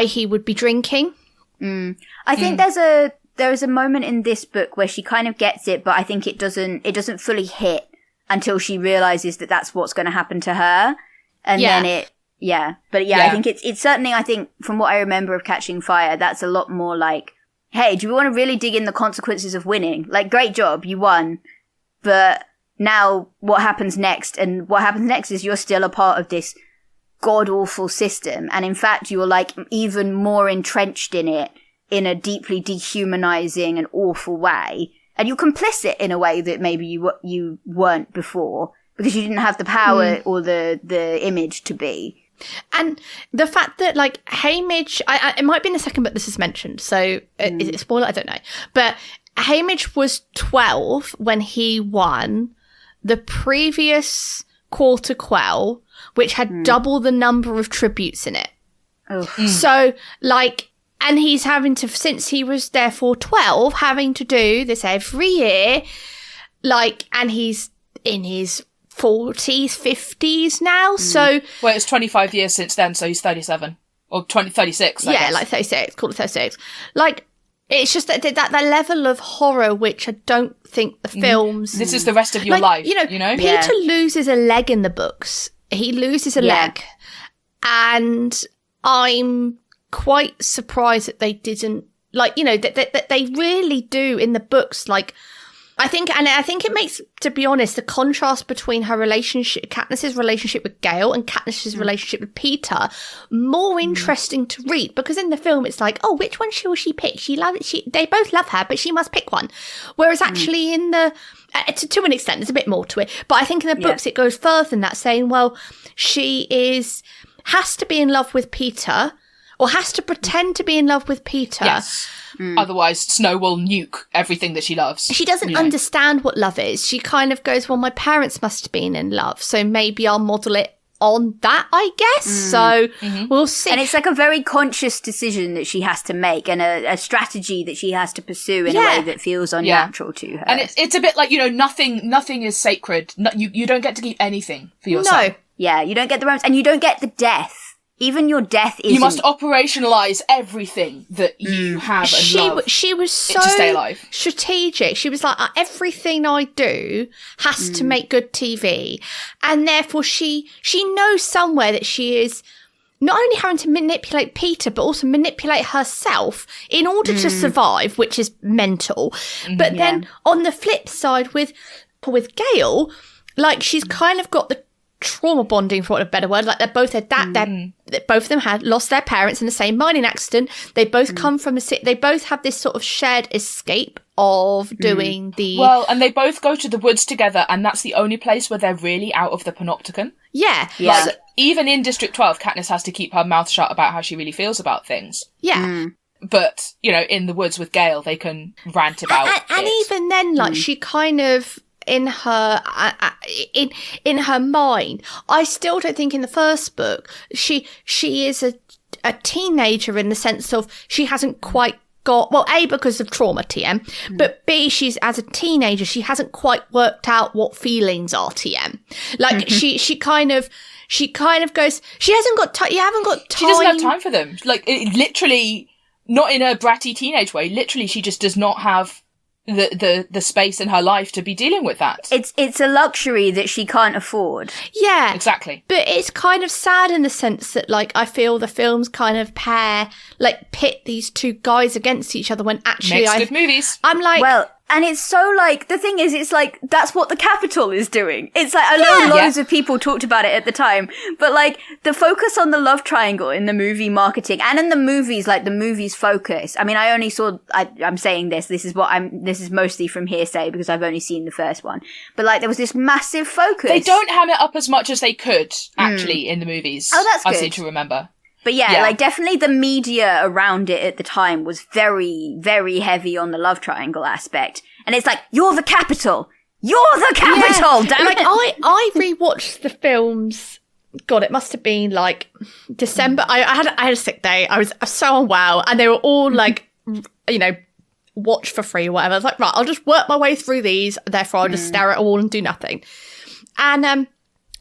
he would be drinking. I think there is a moment in this book where she kind of gets it, but I think it doesn't fully hit until she realizes that that's what's going to happen to her. And then Yeah. But I think it's certainly, I think, from what I remember of Catching Fire, that's a lot more like, hey, do you want to really dig in the consequences of winning? Like, great job, you won. But now what happens next? And what happens next is you're still a part of this god-awful system. And in fact, you're like even more entrenched in it in a deeply dehumanizing and awful way. And you're complicit in a way that maybe you weren't before because you didn't have the power or the image to be. And the fact that, like, Haymitch, it might be in the second book this is mentioned, so is it a spoiler? I don't know. But Haymitch was 12 when he won the previous Quarter Quell, which had double the number of tributes in it. So, like, and he's having to, since he was therefore 12, having to do this every year, like, and he's in his 40s, 50s now, so... Well, it's 25 years since then, so he's 37. Or 36, I guess. Like 36, call it 36. Like, it's just that level of horror, which I don't think the films... This is the rest of your life, you know? Peter loses a leg in the books. He loses a leg. And I'm quite surprised that they didn't... Like, you know, that they really do in the books, like... I think it makes, to be honest, the contrast between her relationship, Katniss's relationship with Gale and Katniss's relationship with Peter, more interesting to read, because in the film it's like, oh, which one will she pick? They both love her, but she must pick one. Whereas actually in the, to an extent, there's a bit more to it, but I think in the books it goes further than that, saying, well, she has to be in love with Peter, or has to pretend to be in love with Peter. Yes. Otherwise, Snow will nuke everything that she loves. She doesn't understand what love is. She kind of goes, well, my parents must have been in love, so maybe I'll model it on that, I guess. So we'll see. And it's like a very conscious decision that she has to make, and a strategy that she has to pursue in a way that feels unnatural to her. And it's a bit like, you know, nothing is sacred. You don't get to keep anything for yourself. No. Yeah, you don't get the romance, and you don't get the death. Even your death isn't... You must operationalise everything that you have and love she was so to stay alive. Strategic. She was like, everything I do has to make good TV. And therefore she knows somewhere that she is not only having to manipulate Peter, but also manipulate herself in order to survive, which is mental. But then on the flip side with Gale, like, she's kind of got the trauma bonding, for want of a better word, like they're both both of them had lost their parents in the same mining accident. They both come from they both have this sort of shared escape of doing the... Well, and they both go to the woods together, and that's the only place where they're really out of the panopticon. Yeah. Like, even in District 12, Katniss has to keep her mouth shut about how she really feels about things. Yeah. But, you know, in the woods with Gale, they can rant about and even then, like, she kind of... in her mind, I still don't think in the first book she is a teenager in the sense of she hasn't quite got, well, A, because of trauma, TM, but B, she's, as a teenager, she hasn't quite worked out what feelings are, TM. Like, she kind of goes, you haven't got time. She doesn't have time for them. Like, literally, not in a bratty teenage way, literally she just does not have the space in her life to be dealing with that. It's a luxury that she can't afford. Yeah. Exactly. But it's kind of sad in the sense that, like, I feel the films kind of pit these two guys against each other when actually makes good movies. I'm like... Well, and it's so, like, the thing is, it's like, that's what the Capitol is doing. It's like, I know loads of people talked about it at the time, but, like, the focus on the love triangle in the movie marketing and in the movies, like, the movie's focus. I mean, I only saw, I'm saying this is mostly from hearsay because I've only seen the first one. But, like, there was this massive focus. They don't ham it up as much as they could, actually, in the movies. Oh, that's good. I seem to remember. But yeah, like, definitely the media around it at the time was very, very heavy on the love triangle aspect. And it's like, you're the Capitol! You're the Capitol! Damn it! I rewatched the films, God, it must have been, like, December. I had a sick day. I was so unwell. And they were all, like, you know, watch for free or whatever. I was like, right, I'll just work my way through these. Therefore, I'll just stare at a wall and do nothing. And,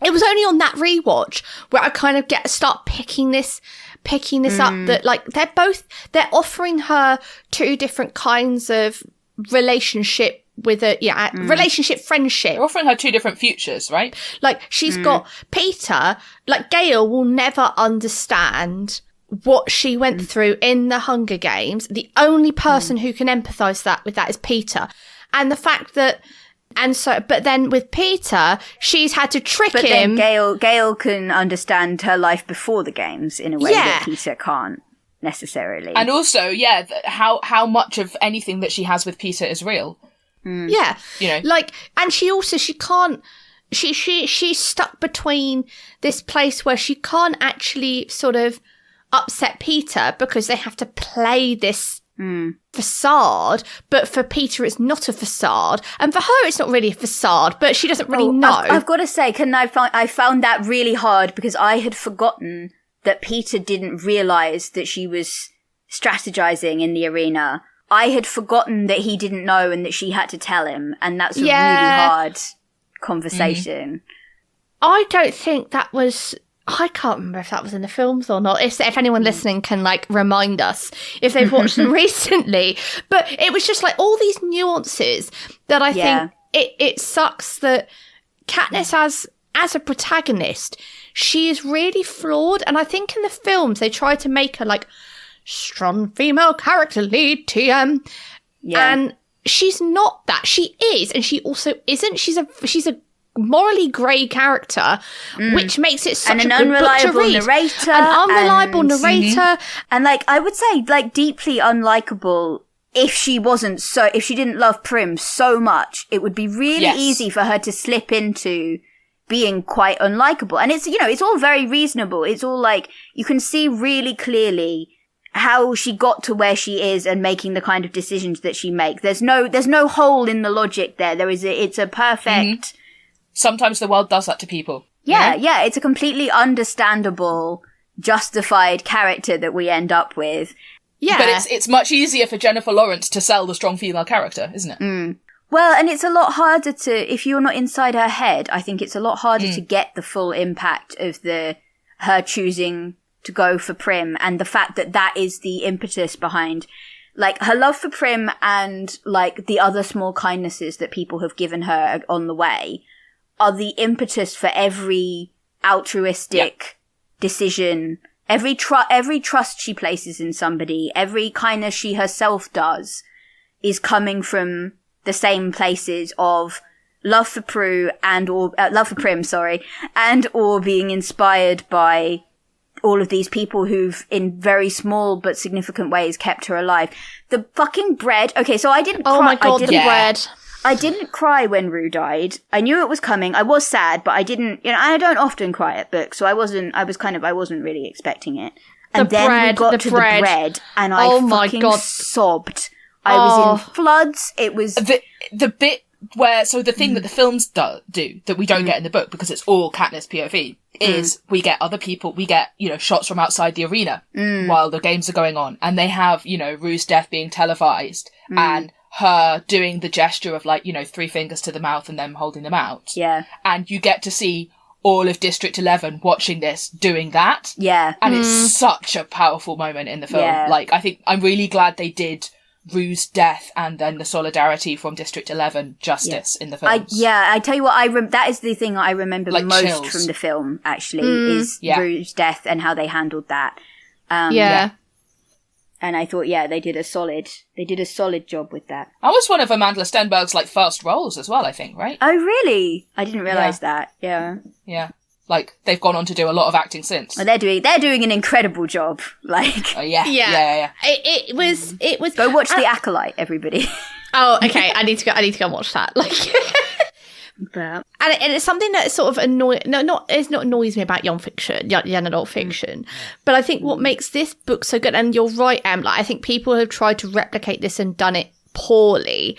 it was only on that rewatch where I kind of start picking this up, that, like, they're offering her two different kinds of relationship relationship, friendship. They're offering her two different futures, right? Like, she's got Peter, like, Gale will never understand what she went through in the Hunger Games. The only person who can empathise with that is Peter. And the fact that, but then with Peter, she's had to trick him. Then Gale can understand her life before the games in a way that Peter can't necessarily. And also, how much of anything that she has with Peter is real. Yeah. You know. Like, and she can't, she's stuck between this place where she can't actually sort of upset Peter because they have to play this facade, but for Peter it's not a facade, and for her it's not really a facade, but she doesn't really know. I've got to say, I found that really hard because I had forgotten that Peter didn't realise that she was strategizing in the arena. I had forgotten that he didn't know and that she had to tell him, and that's a really hard conversation. I don't think that was... I can't remember if that was in the films or not. If anyone listening can, like, remind us if they've watched them recently. But it was just, like, all these nuances that I think it sucks that Katniss as a protagonist, she is really flawed. And I think in the films they try to make her, like, strong female character lead TM. Yeah. And she's not that. She is, and she also isn't. She's a morally grey character, which makes it such an a good book to read. Narrator, an unreliable narrator, and like I would say, like deeply unlikable. If she didn't love Prim so much, it would be really easy for her to slip into being quite unlikable. And it's, it's all very reasonable. It's all like you can see really clearly how she got to where she is and making the kind of decisions that she makes. There's no hole in the logic there. It's a perfect. Sometimes the world does that to people. Yeah, it's a completely understandable, justified character that we end up with. Yeah. But it's much easier for Jennifer Lawrence to sell the strong female character, isn't it? Well, and it's a lot harder if you're not inside her head, I think it's a lot harder to get the full impact of her choosing to go for Prim, and the fact that is the impetus behind, like, her love for Prim and, like, the other small kindnesses that people have given her on the way are the impetus for every altruistic decision, every trust she places in somebody, every kindness she herself does is coming from the same places of love for Prim, and or being inspired by all of these people who've in very small but significant ways kept her alive. The fucking bread. Okay, so I didn't cry. Oh my god, the bread. I didn't cry when Rue died. I knew it was coming. I was sad, but I didn't, I don't often cry at books, so I wasn't really expecting it. And then we got to the bread, and I fucking sobbed. I was in floods. It was... The bit where, so the thing that the films do that we don't get in the book, because it's all Katniss POV, is we get other people, we get, shots from outside the arena while the games are going on, and they have, Rue's death being televised, and her doing the gesture of, like, 3 fingers to the mouth and them holding them out. Yeah. And you get to see all of District 11 watching this, doing that. Yeah. And it's such a powerful moment in the film. Yeah. Like, I think I'm really glad they did Rue's death and then the solidarity from District 11 justice in the films. I tell you what, that is the thing I remember like most chills. from the film, actually, is Rue's death and how they handled that. And I thought, they did a solid job with that. That was one of Amanda Stenberg's, like, first roles as well, I think, right? Oh, really? I didn't realise that. Yeah. Yeah. Like, they've gone on to do a lot of acting since. Well, they're doing an incredible job. Like, yeah. It was. Go watch The Acolyte, everybody. Oh, okay. I need to go and watch that. Like, but. And it's something that sort of annoys me about young adult fiction. But I think what makes this book so good, and you're right, Em, like, I think people have tried to replicate this and done it poorly,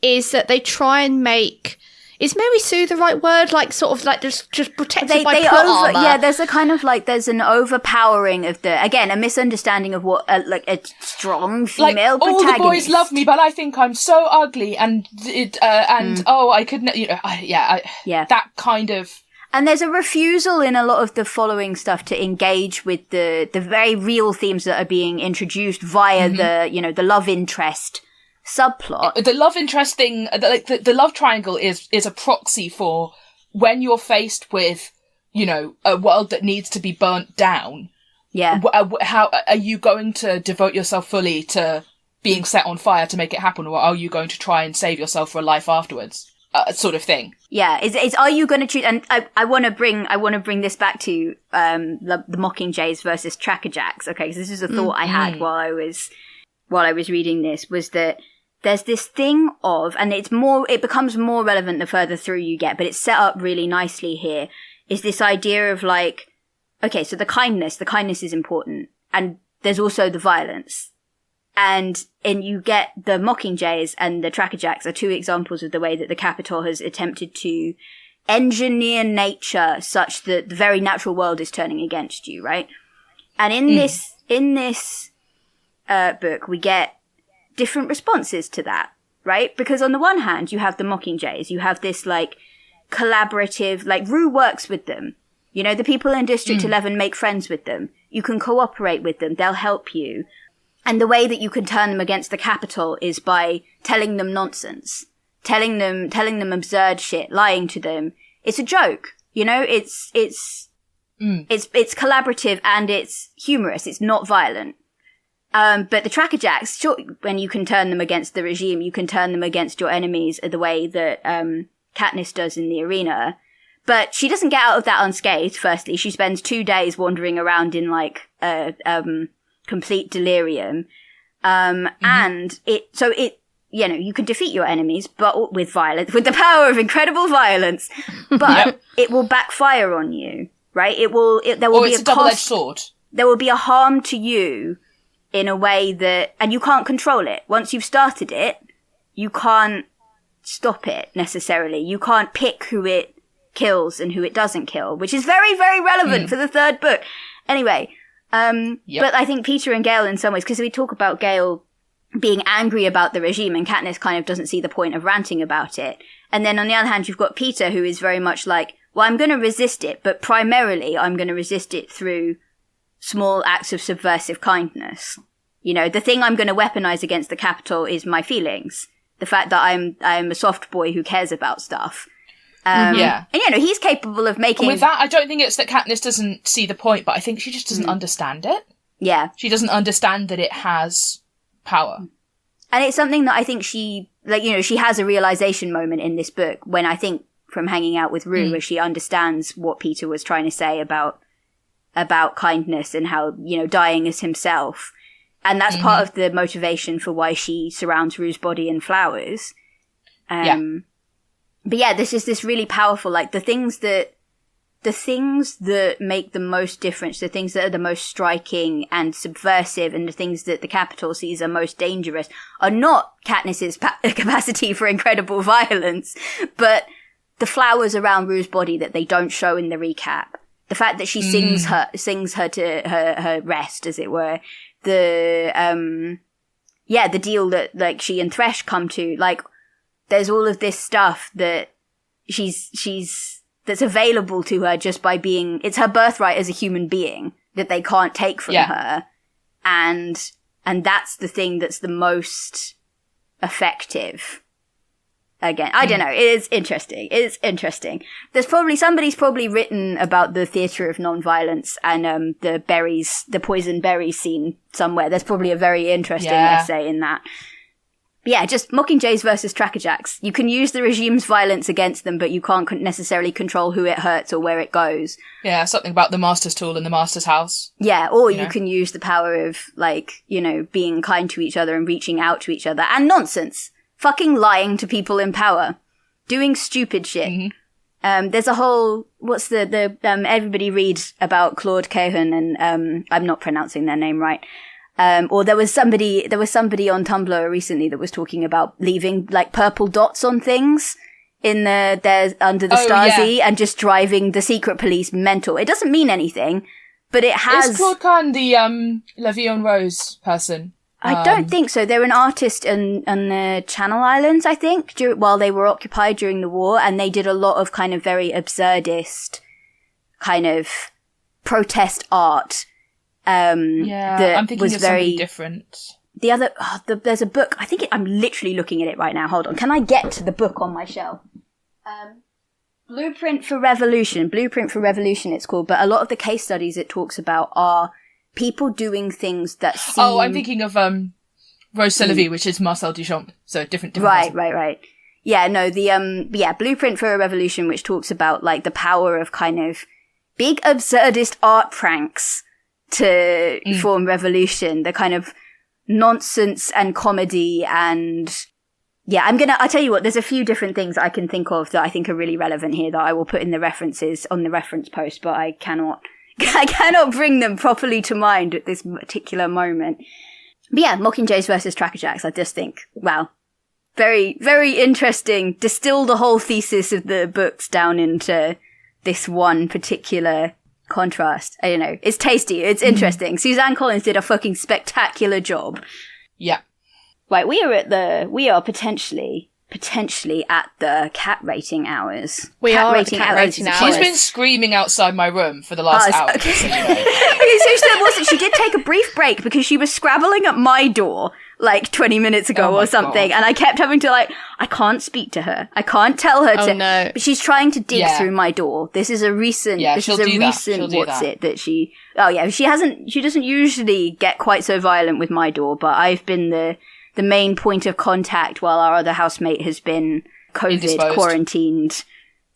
is that they try and make... Is Mary Sue the right word? Like, sort of, like, just protected by plot armor? Yeah, there's a kind of, like, there's an overpowering of a misunderstanding of what, like, a strong female protagonist. All the boys love me, but I think I'm so ugly, and I could, that kind of... And there's a refusal in a lot of the following stuff to engage with the very real themes that are being introduced via the love interest subplot. The love interest thing, the love triangle is a proxy for when you're faced with, you know, a world that needs to be burnt down. Yeah. How are you going to devote yourself fully to being set on fire to make it happen, or are you going to try and save yourself for a life afterwards? Sort of thing. Yeah. Is are you going to choose? And I want to bring this back to the Mockingjays versus Trackerjacks. Okay, because this is a thought I had while I was reading this, was that there's this thing of, and it becomes more relevant the further through you get, but it's set up really nicely here, is this idea of like, okay, so the kindness is important, and there's also the violence. And you get the Mockingjays and the Trackerjacks are two examples of the way that the Capitol has attempted to engineer nature such that the very natural world is turning against you, right? And in this book, we get different responses to that, right? Because on the one hand, you have the Mockingjays, you have this like collaborative, like Rue works with them. You know, the people in District 11 make friends with them. You can cooperate with them. They'll help you. And the way that you can turn them against the Capitol is by telling them nonsense, telling them absurd shit, lying to them. It's a joke, you know. It's collaborative and it's humorous. It's not violent. But the Trackerjacks, sure, when you can turn them against the regime, you can turn them against your enemies the way that Katniss does in the arena. But she doesn't get out of that unscathed. Firstly, she spends 2 days wandering around in like complete delirium. And you know, you can defeat your enemies, but with violence, with the power of incredible violence, but it will backfire on you, right? There will be a double-edged sword. There will be a harm to you in a way that, and you can't control it. Once you've started it, you can't stop it necessarily. You can't pick who it kills and who it doesn't kill, which is very, very relevant for the third book. Anyway, but I think Peter and Gale in some ways, because we talk about Gale being angry about the regime and Katniss kind of doesn't see the point of ranting about it. And then on the other hand, you've got Peter who is very much like, well, I'm going to resist it, but primarily I'm going to resist it through small acts of subversive kindness. You know, the thing I'm going to weaponize against the Capitol is my feelings. The fact that I'm a soft boy who cares about stuff. And, you know, he's capable of making... With that, I don't think it's that Katniss doesn't see the point, but I think she just doesn't understand it. Yeah. She doesn't understand that it has power. And it's something that I think she, like, you know, she has a realization moment in this book when I think from hanging out with Rue, where she understands what Peter was trying to say about kindness and how, you know, dying is himself. And that's part of the motivation for why she surrounds Rue's body in flowers. But yeah, this is this really powerful, like the things that make the most difference, the things that are the most striking and subversive, and the things that the Capitol sees are most dangerous are not Katniss's capacity for incredible violence, but the flowers around Rue's body that they don't show in the recap. The fact that she sings her to her rest, as it were. The deal that like she and Thresh come to, like, there's all of this stuff that that's available to her just by being, it's her birthright as a human being that they can't take from her. And that's the thing that's the most effective. Again, I don't know. It is interesting. Somebody's probably written about the theatre of non-violence and the poison berries scene somewhere. There's probably a very interesting essay in that. But yeah, just Mockingjays versus Trackerjacks. You can use the regime's violence against them, but you can't necessarily control who it hurts or where it goes. Yeah, something about the Master's tool in the Master's house. Yeah, or you can use the power of, like, you know, being kind to each other and reaching out to each other. And nonsense. Fucking lying to people in power. Doing stupid shit. There's a whole, everybody reads about Claude Cahun and, I'm not pronouncing their name right. Or there was somebody on Tumblr recently that was talking about leaving like purple dots on things under the Stasi and just driving the secret police mental. It doesn't mean anything, but it has. Is Claude Cahun the La Vie en Rose person? I don't think so. They're an artist on the Channel Islands, I think, while they were occupied during the war, and they did a lot of kind of very absurdist kind of protest art. I'm thinking of something different. there's a book. I think I'm literally looking at it right now. Hold on. Can I get to the book on my shelf? Blueprint for Revolution, it's called. But a lot of the case studies it talks about are people doing things that seem... Oh, I'm thinking of Rose Sylvie, which is Marcel Duchamp. So different Right. Yeah, no, Blueprint for a Revolution, which talks about, like, the power of kind of big absurdist art pranks to form revolution, the kind of nonsense and comedy and... Yeah, I'll tell you what, there's a few different things I can think of that I think are really relevant here that I will put in the references on the reference post, but I cannot bring them properly to mind at this particular moment. But yeah, Mockingjays versus Tracker Jacks, I just think, wow. Very, very interesting. Distill the whole thesis of the books down into this one particular contrast. I don't know. It's tasty. It's interesting. Suzanne Collins did a fucking spectacular job. Yeah. Right, we are potentially at the cat rating hours. We are at the cat rating hours. She's been screaming outside my room for the last hour. Okay. So she did take a brief break because she was scrabbling at my door like 20 minutes ago or something. God. And I kept having to I can't speak to her. I can't tell her to. No. But she's trying to dig through my door. This is a recent, that she, she doesn't usually get quite so violent with my door, but I've been the main point of contact while our other housemate has been COVID quarantined.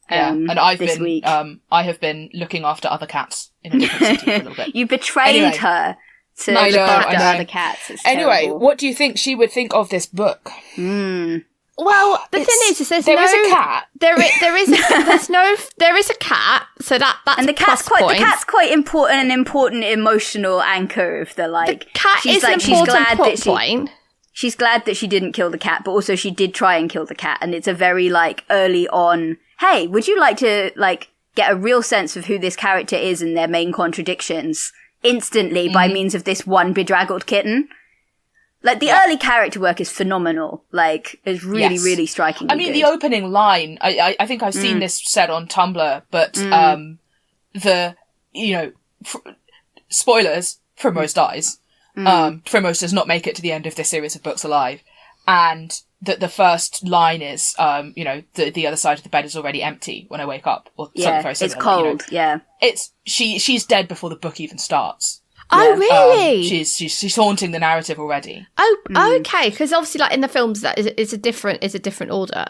And I've this been, week. I have been looking after other cats in a different city for a little bit. You betrayed her to look after other cats. It's terrible. What do you think she would think of this book? Well, the thing is there is a cat. There is a cat. So that's and the cat's quite important, an important emotional anchor of the like. The cat is an important plot point. She's glad that she didn't kill the cat, but also she did try and kill the cat. And it's a very, early on, hey, would you like to, get a real sense of who this character is and their main contradictions instantly by means of this one bedraggled kitten? The early character work is phenomenal. It's really, really striking. I mean, the opening line, I think I've seen this said on Tumblr, but, spoilers, Primrose dies. Primrose does not make it to the end of this series of books alive. And the first line is, the other side of the bed is already empty when I wake up. Or something very similar. It's cold, It's, she's dead before the book even starts. Oh, really? She's haunting the narrative already. Oh, okay. Because obviously, in the films, that is a different order.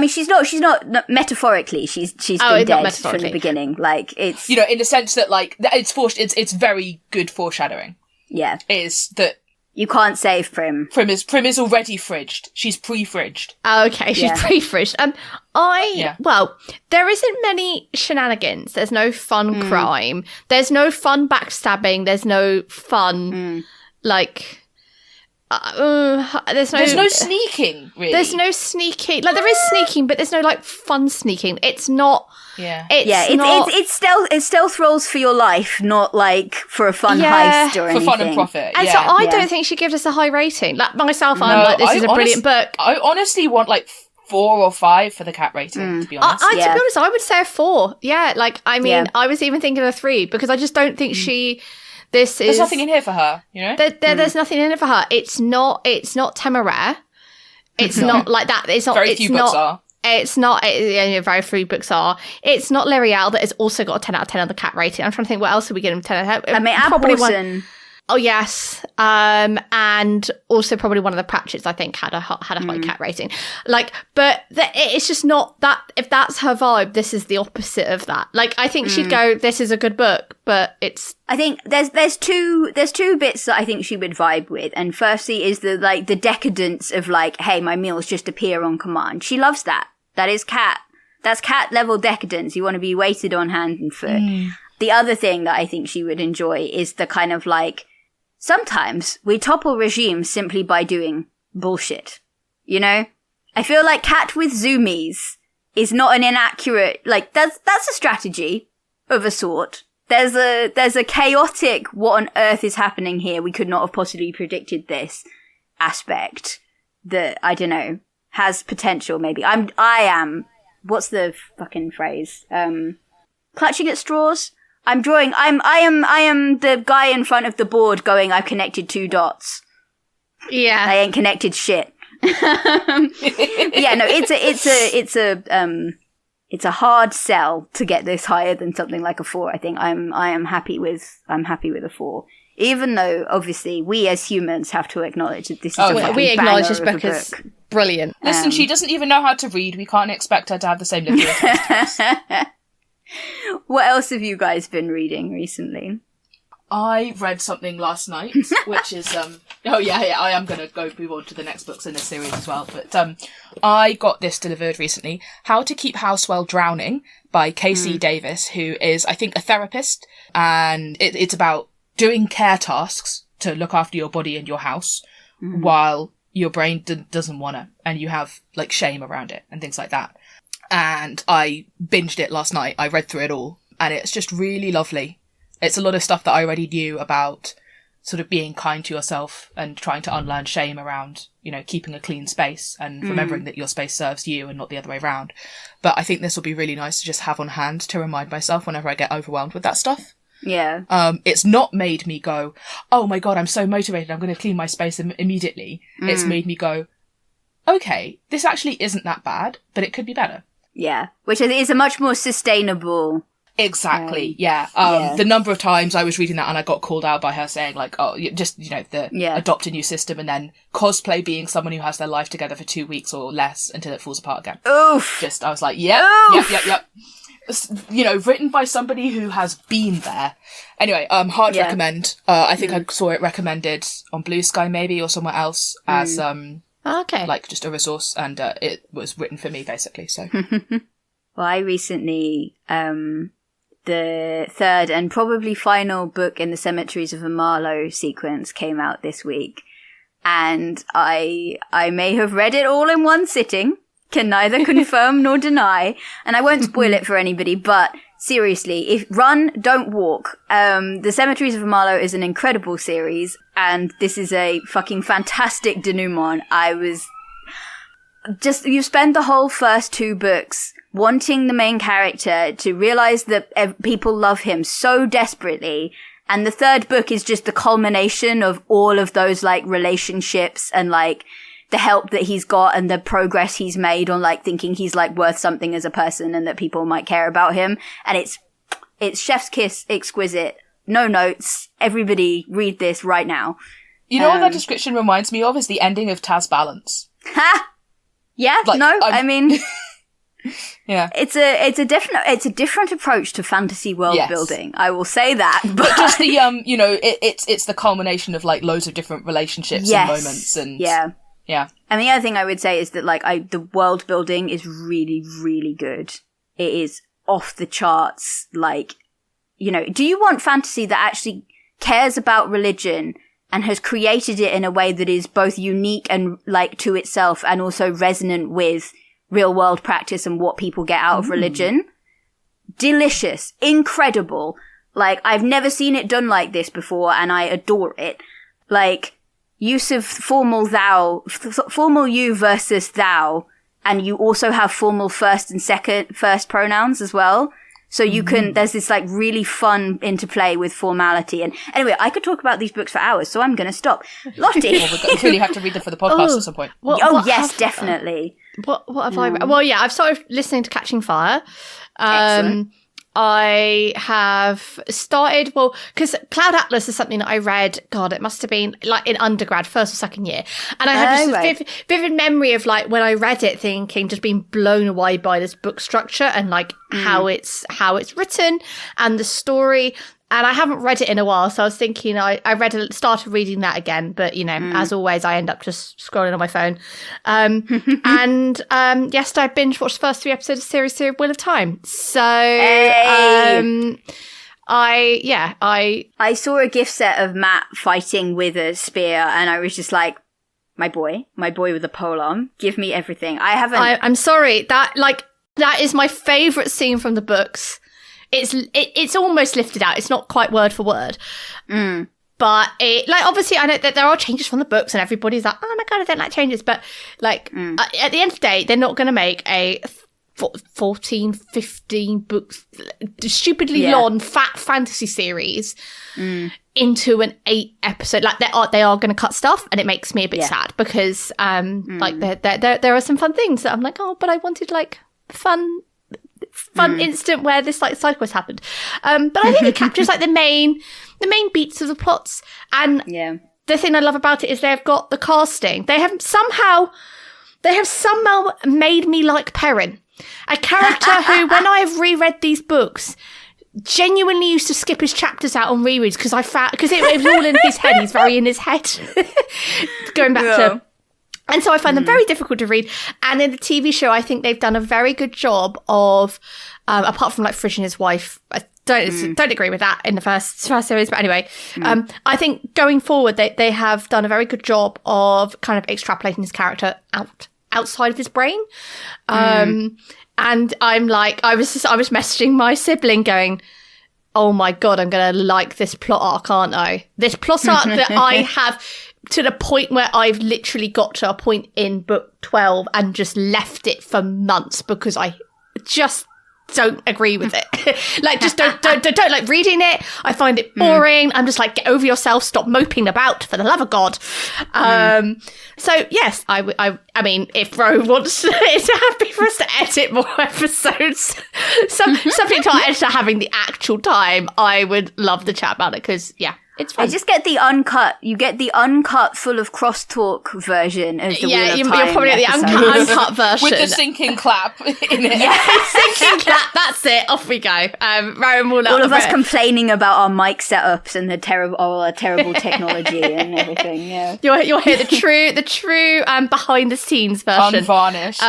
She's not metaphorically. She's been dead from the beginning. It's in the sense that it's very good foreshadowing. Yeah, is that you can't save Prim. Prim is already fridged. She's pre-fridged. Oh, okay, she's pre-fridged. Well, there isn't many shenanigans. There's no fun crime. There's no fun backstabbing. There's no fun there's no sneaking, really. There's no sneaking. There is sneaking, but there's no fun sneaking. It's not. Yeah. It's stealth rolls for your life, not for a fun heist or anything. For fun and profit. And so I don't think she gives us a high rating. Myself, I'm this is a brilliant book. I honestly want 4 or 5 for the cat rating, to be honest. To be honest, I would say a 4. Yeah, I was even thinking of a 3 because I just don't think there's nothing in here for her, There's nothing in it for her. It's not Temeraire. It's not like that. It's not. Very few books are. It's not. Very few books are. It's not L'Oreal that has also got a 10 out of 10 on the cat rating. I'm trying to think what else are we getting 10 out of 10. I mean, Appleton. Oh yes, and also probably one of the Pratchetts I think had a high cat rating. But it's just not that. If that's her vibe, this is the opposite of that. I think she'd go, "This is a good book," but it's. I think there's two bits that I think she would vibe with, and firstly is the the decadence of hey, my meals just appear on command. She loves that. That is cat. That's cat level decadence. You want to be waited on hand and foot. The other thing that I think she would enjoy is the kind of sometimes we topple regimes simply by doing bullshit. I feel like Cat with Zoomies is not an inaccurate, that's a strategy of a sort. There's a chaotic, what on earth is happening here? We could not have possibly predicted this aspect that, I don't know, has potential maybe. I am, what's the fucking phrase? Clutching at straws? I am the guy in front of the board going, I've connected 2 dots. Yeah. I ain't connected shit. Yeah, no, it's a hard sell to get this higher than something like a 4. I think I'm happy with a 4. Even though obviously we as humans have to acknowledge that this is a fucking we acknowledge banger this of a book is brilliant. Listen, she doesn't even know how to read. We can't expect her to have the same literature taste. What else have you guys been reading recently? I read something last night, which is I am going to move on to the next books in this series as well. But I got this delivered recently, How to Keep House While Drowning by Casey Davis, who is, I think, a therapist, and it's about doing care tasks to look after your body and your house while your brain doesn't want to, and you have like shame around it and things like that. And I binged it last night. I read through it all, and it's just really lovely. It's a lot of stuff that I already knew about sort of being kind to yourself and trying to unlearn shame around, you know, keeping a clean space and remembering that your space serves you and not the other way around. But I think this will be really nice to just have on hand to remind myself whenever I get overwhelmed with that stuff. Yeah. It's not made me go, oh my God, I'm so motivated, I'm going to clean my space immediately. It's made me go, okay, this actually isn't that bad, but it could be better. Yeah. Which is a much more sustainable... Exactly, yeah. The number of times I was reading that and I got called out by her saying like, oh, just, you know, adopt a new system, and then cosplay being someone who has their life together for 2 weeks or less until it falls apart again. Oof! I was like, yep. You know, written by somebody who has been there. Anyway, hard recommend. I think I saw it recommended on Blue Sky maybe or somewhere else as, like just a resource, and it was written for me basically, so. Well, I recently, the third and probably final book in the Cemeteries of Marlowe sequence came out this week, and I may have read it all in one sitting, can neither confirm nor deny, and I won't spoil it for anybody, but seriously, run, don't walk. The Cemeteries of Marlowe is an incredible series, and this is a fucking fantastic denouement. You spend the whole first 2 books wanting the main character to realize that people love him so desperately, and the third book is just the culmination of all of those like relationships and like the help that he's got and the progress he's made on like thinking he's like worth something as a person and that people might care about him. And it's chef's kiss, exquisite, no notes. Everybody read this right now. You know what that description reminds me of is the ending of Taz Balance. Ha! Yeah, like, I mean, yeah, it's a different approach to fantasy world building. I will say that, but just the you know, it's the culmination of like loads of different relationships and moments, and yeah. And the other thing I would say is that like the world building is really, really good. It is off the charts. Like, you know, do you want fantasy that actually cares about religion and has created it in a way that is both unique and like to itself and also resonant with real world practice and what people get out of religion? Delicious. Incredible. Like, I've never seen it done like this before, and I adore it. Like, use of formal you versus thou, and you also have formal first pronouns as well. So you can, there's this like really fun interplay with formality. And anyway, I could talk about these books for hours, so I'm going to stop. Lottie! We really have to read them for the podcast at some point. Yes, definitely. What have I read? Well, yeah, I've started listening to Catching Fire. Excellent. I have started, because Cloud Atlas is something that I read, God, it must have been like in undergrad, first or second year. And I have this vivid memory of like when I read it thinking, just being blown away by this book structure and like how it's written and the story. And I haven't read it in a while, so I was thinking I started reading that again. But, you know, as always, I end up just scrolling on my phone. Yesterday I binge watched the first 3 episodes of Series 3 of Wheel of Time. So, I saw a gift set of Matt fighting with a spear, and I was just like, my boy with a polearm, give me everything. I'm sorry, that is my favourite scene from the books. It's almost lifted out. It's not quite word for word. But obviously I know that there are changes from the books and everybody's like, oh my God, I don't like changes. But at the end of the day, they're not going to make a 14, 15 books, stupidly long, fat fantasy series into an 8 episode. Like they are going to cut stuff, and it makes me a bit sad because like there are some fun things that I'm like, oh, but I wanted like fun instant where this like side quest happened. But I think it captures like the main beats of the plots. And the thing I love about it is they've got the casting. They have somehow made me like Perrin, a character who, when I've reread these books, genuinely used to skip his chapters out on rereads because it was all in his head. He's very in his head. Going back to. And so I find them very difficult to read. And in the TV show, I think they've done a very good job of, apart from like Fridge and his wife, I don't agree with that in the first series. But anyway, I think going forward, they have done a very good job of kind of extrapolating his character outside of his brain. And I'm like, I was messaging my sibling going, oh my God, I'm going to like this plot arc, aren't I? This plot arc that I have to the point where I've literally got to a point in book 12 and just left it for months because I just don't agree with it. Like, just don't like reading it. I find it boring. I'm just like, get over yourself. Stop moping about, for the love of God. So yes, I mean, if Ro wants is happy for us to edit more episodes, something to our editor having the actual time, I would love to chat about it because it's fun. I just get the uncut. You get the uncut, full of crosstalk version of the Wheel of Time. You're probably at the uncut version with the sinking clap in it. Yeah, sinking clap. That's it. Off we go. Rowan will all of us complaining about our mic setups and the terrible technology and everything. Yeah, you'll hear the true behind the scenes version, unvarnished.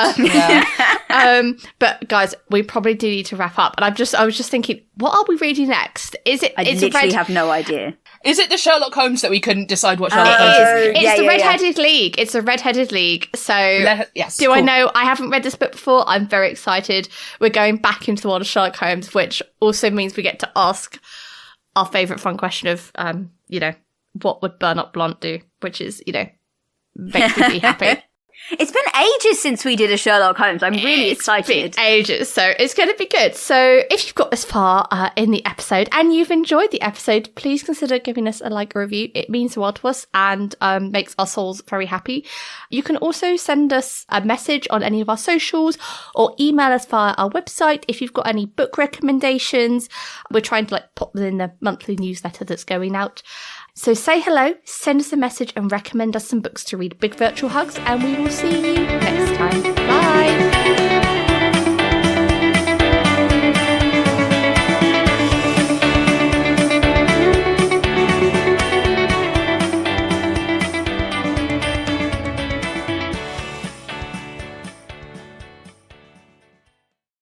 But guys, we probably do need to wrap up. And I was just thinking, what are we reading next? I literally have no idea. Is it the Sherlock Holmes that we couldn't decide what Sherlock Holmes is? It's the Red-Headed League. It's a Red-Headed League. So yes, do cool. I know? I haven't read this book before. I'm very excited. We're going back into the world of Sherlock Holmes, which also means we get to ask our favourite fun question of, what would Bernard Blunt do? Which is, makes me be happy. It's been ages since we did a Sherlock Holmes. I'm really excited. It's been ages, so it's going to be good. So if you've got this far in the episode and you've enjoyed the episode, please consider giving us a like or review. It means the world to us and makes our souls very happy. You can also send us a message on any of our socials or email us via our website if you've got any book recommendations. We're trying to pop them in the monthly newsletter that's going out. So say hello, send us a message and recommend us some books to read. Big virtual hugs, and we will see you next time. Bye!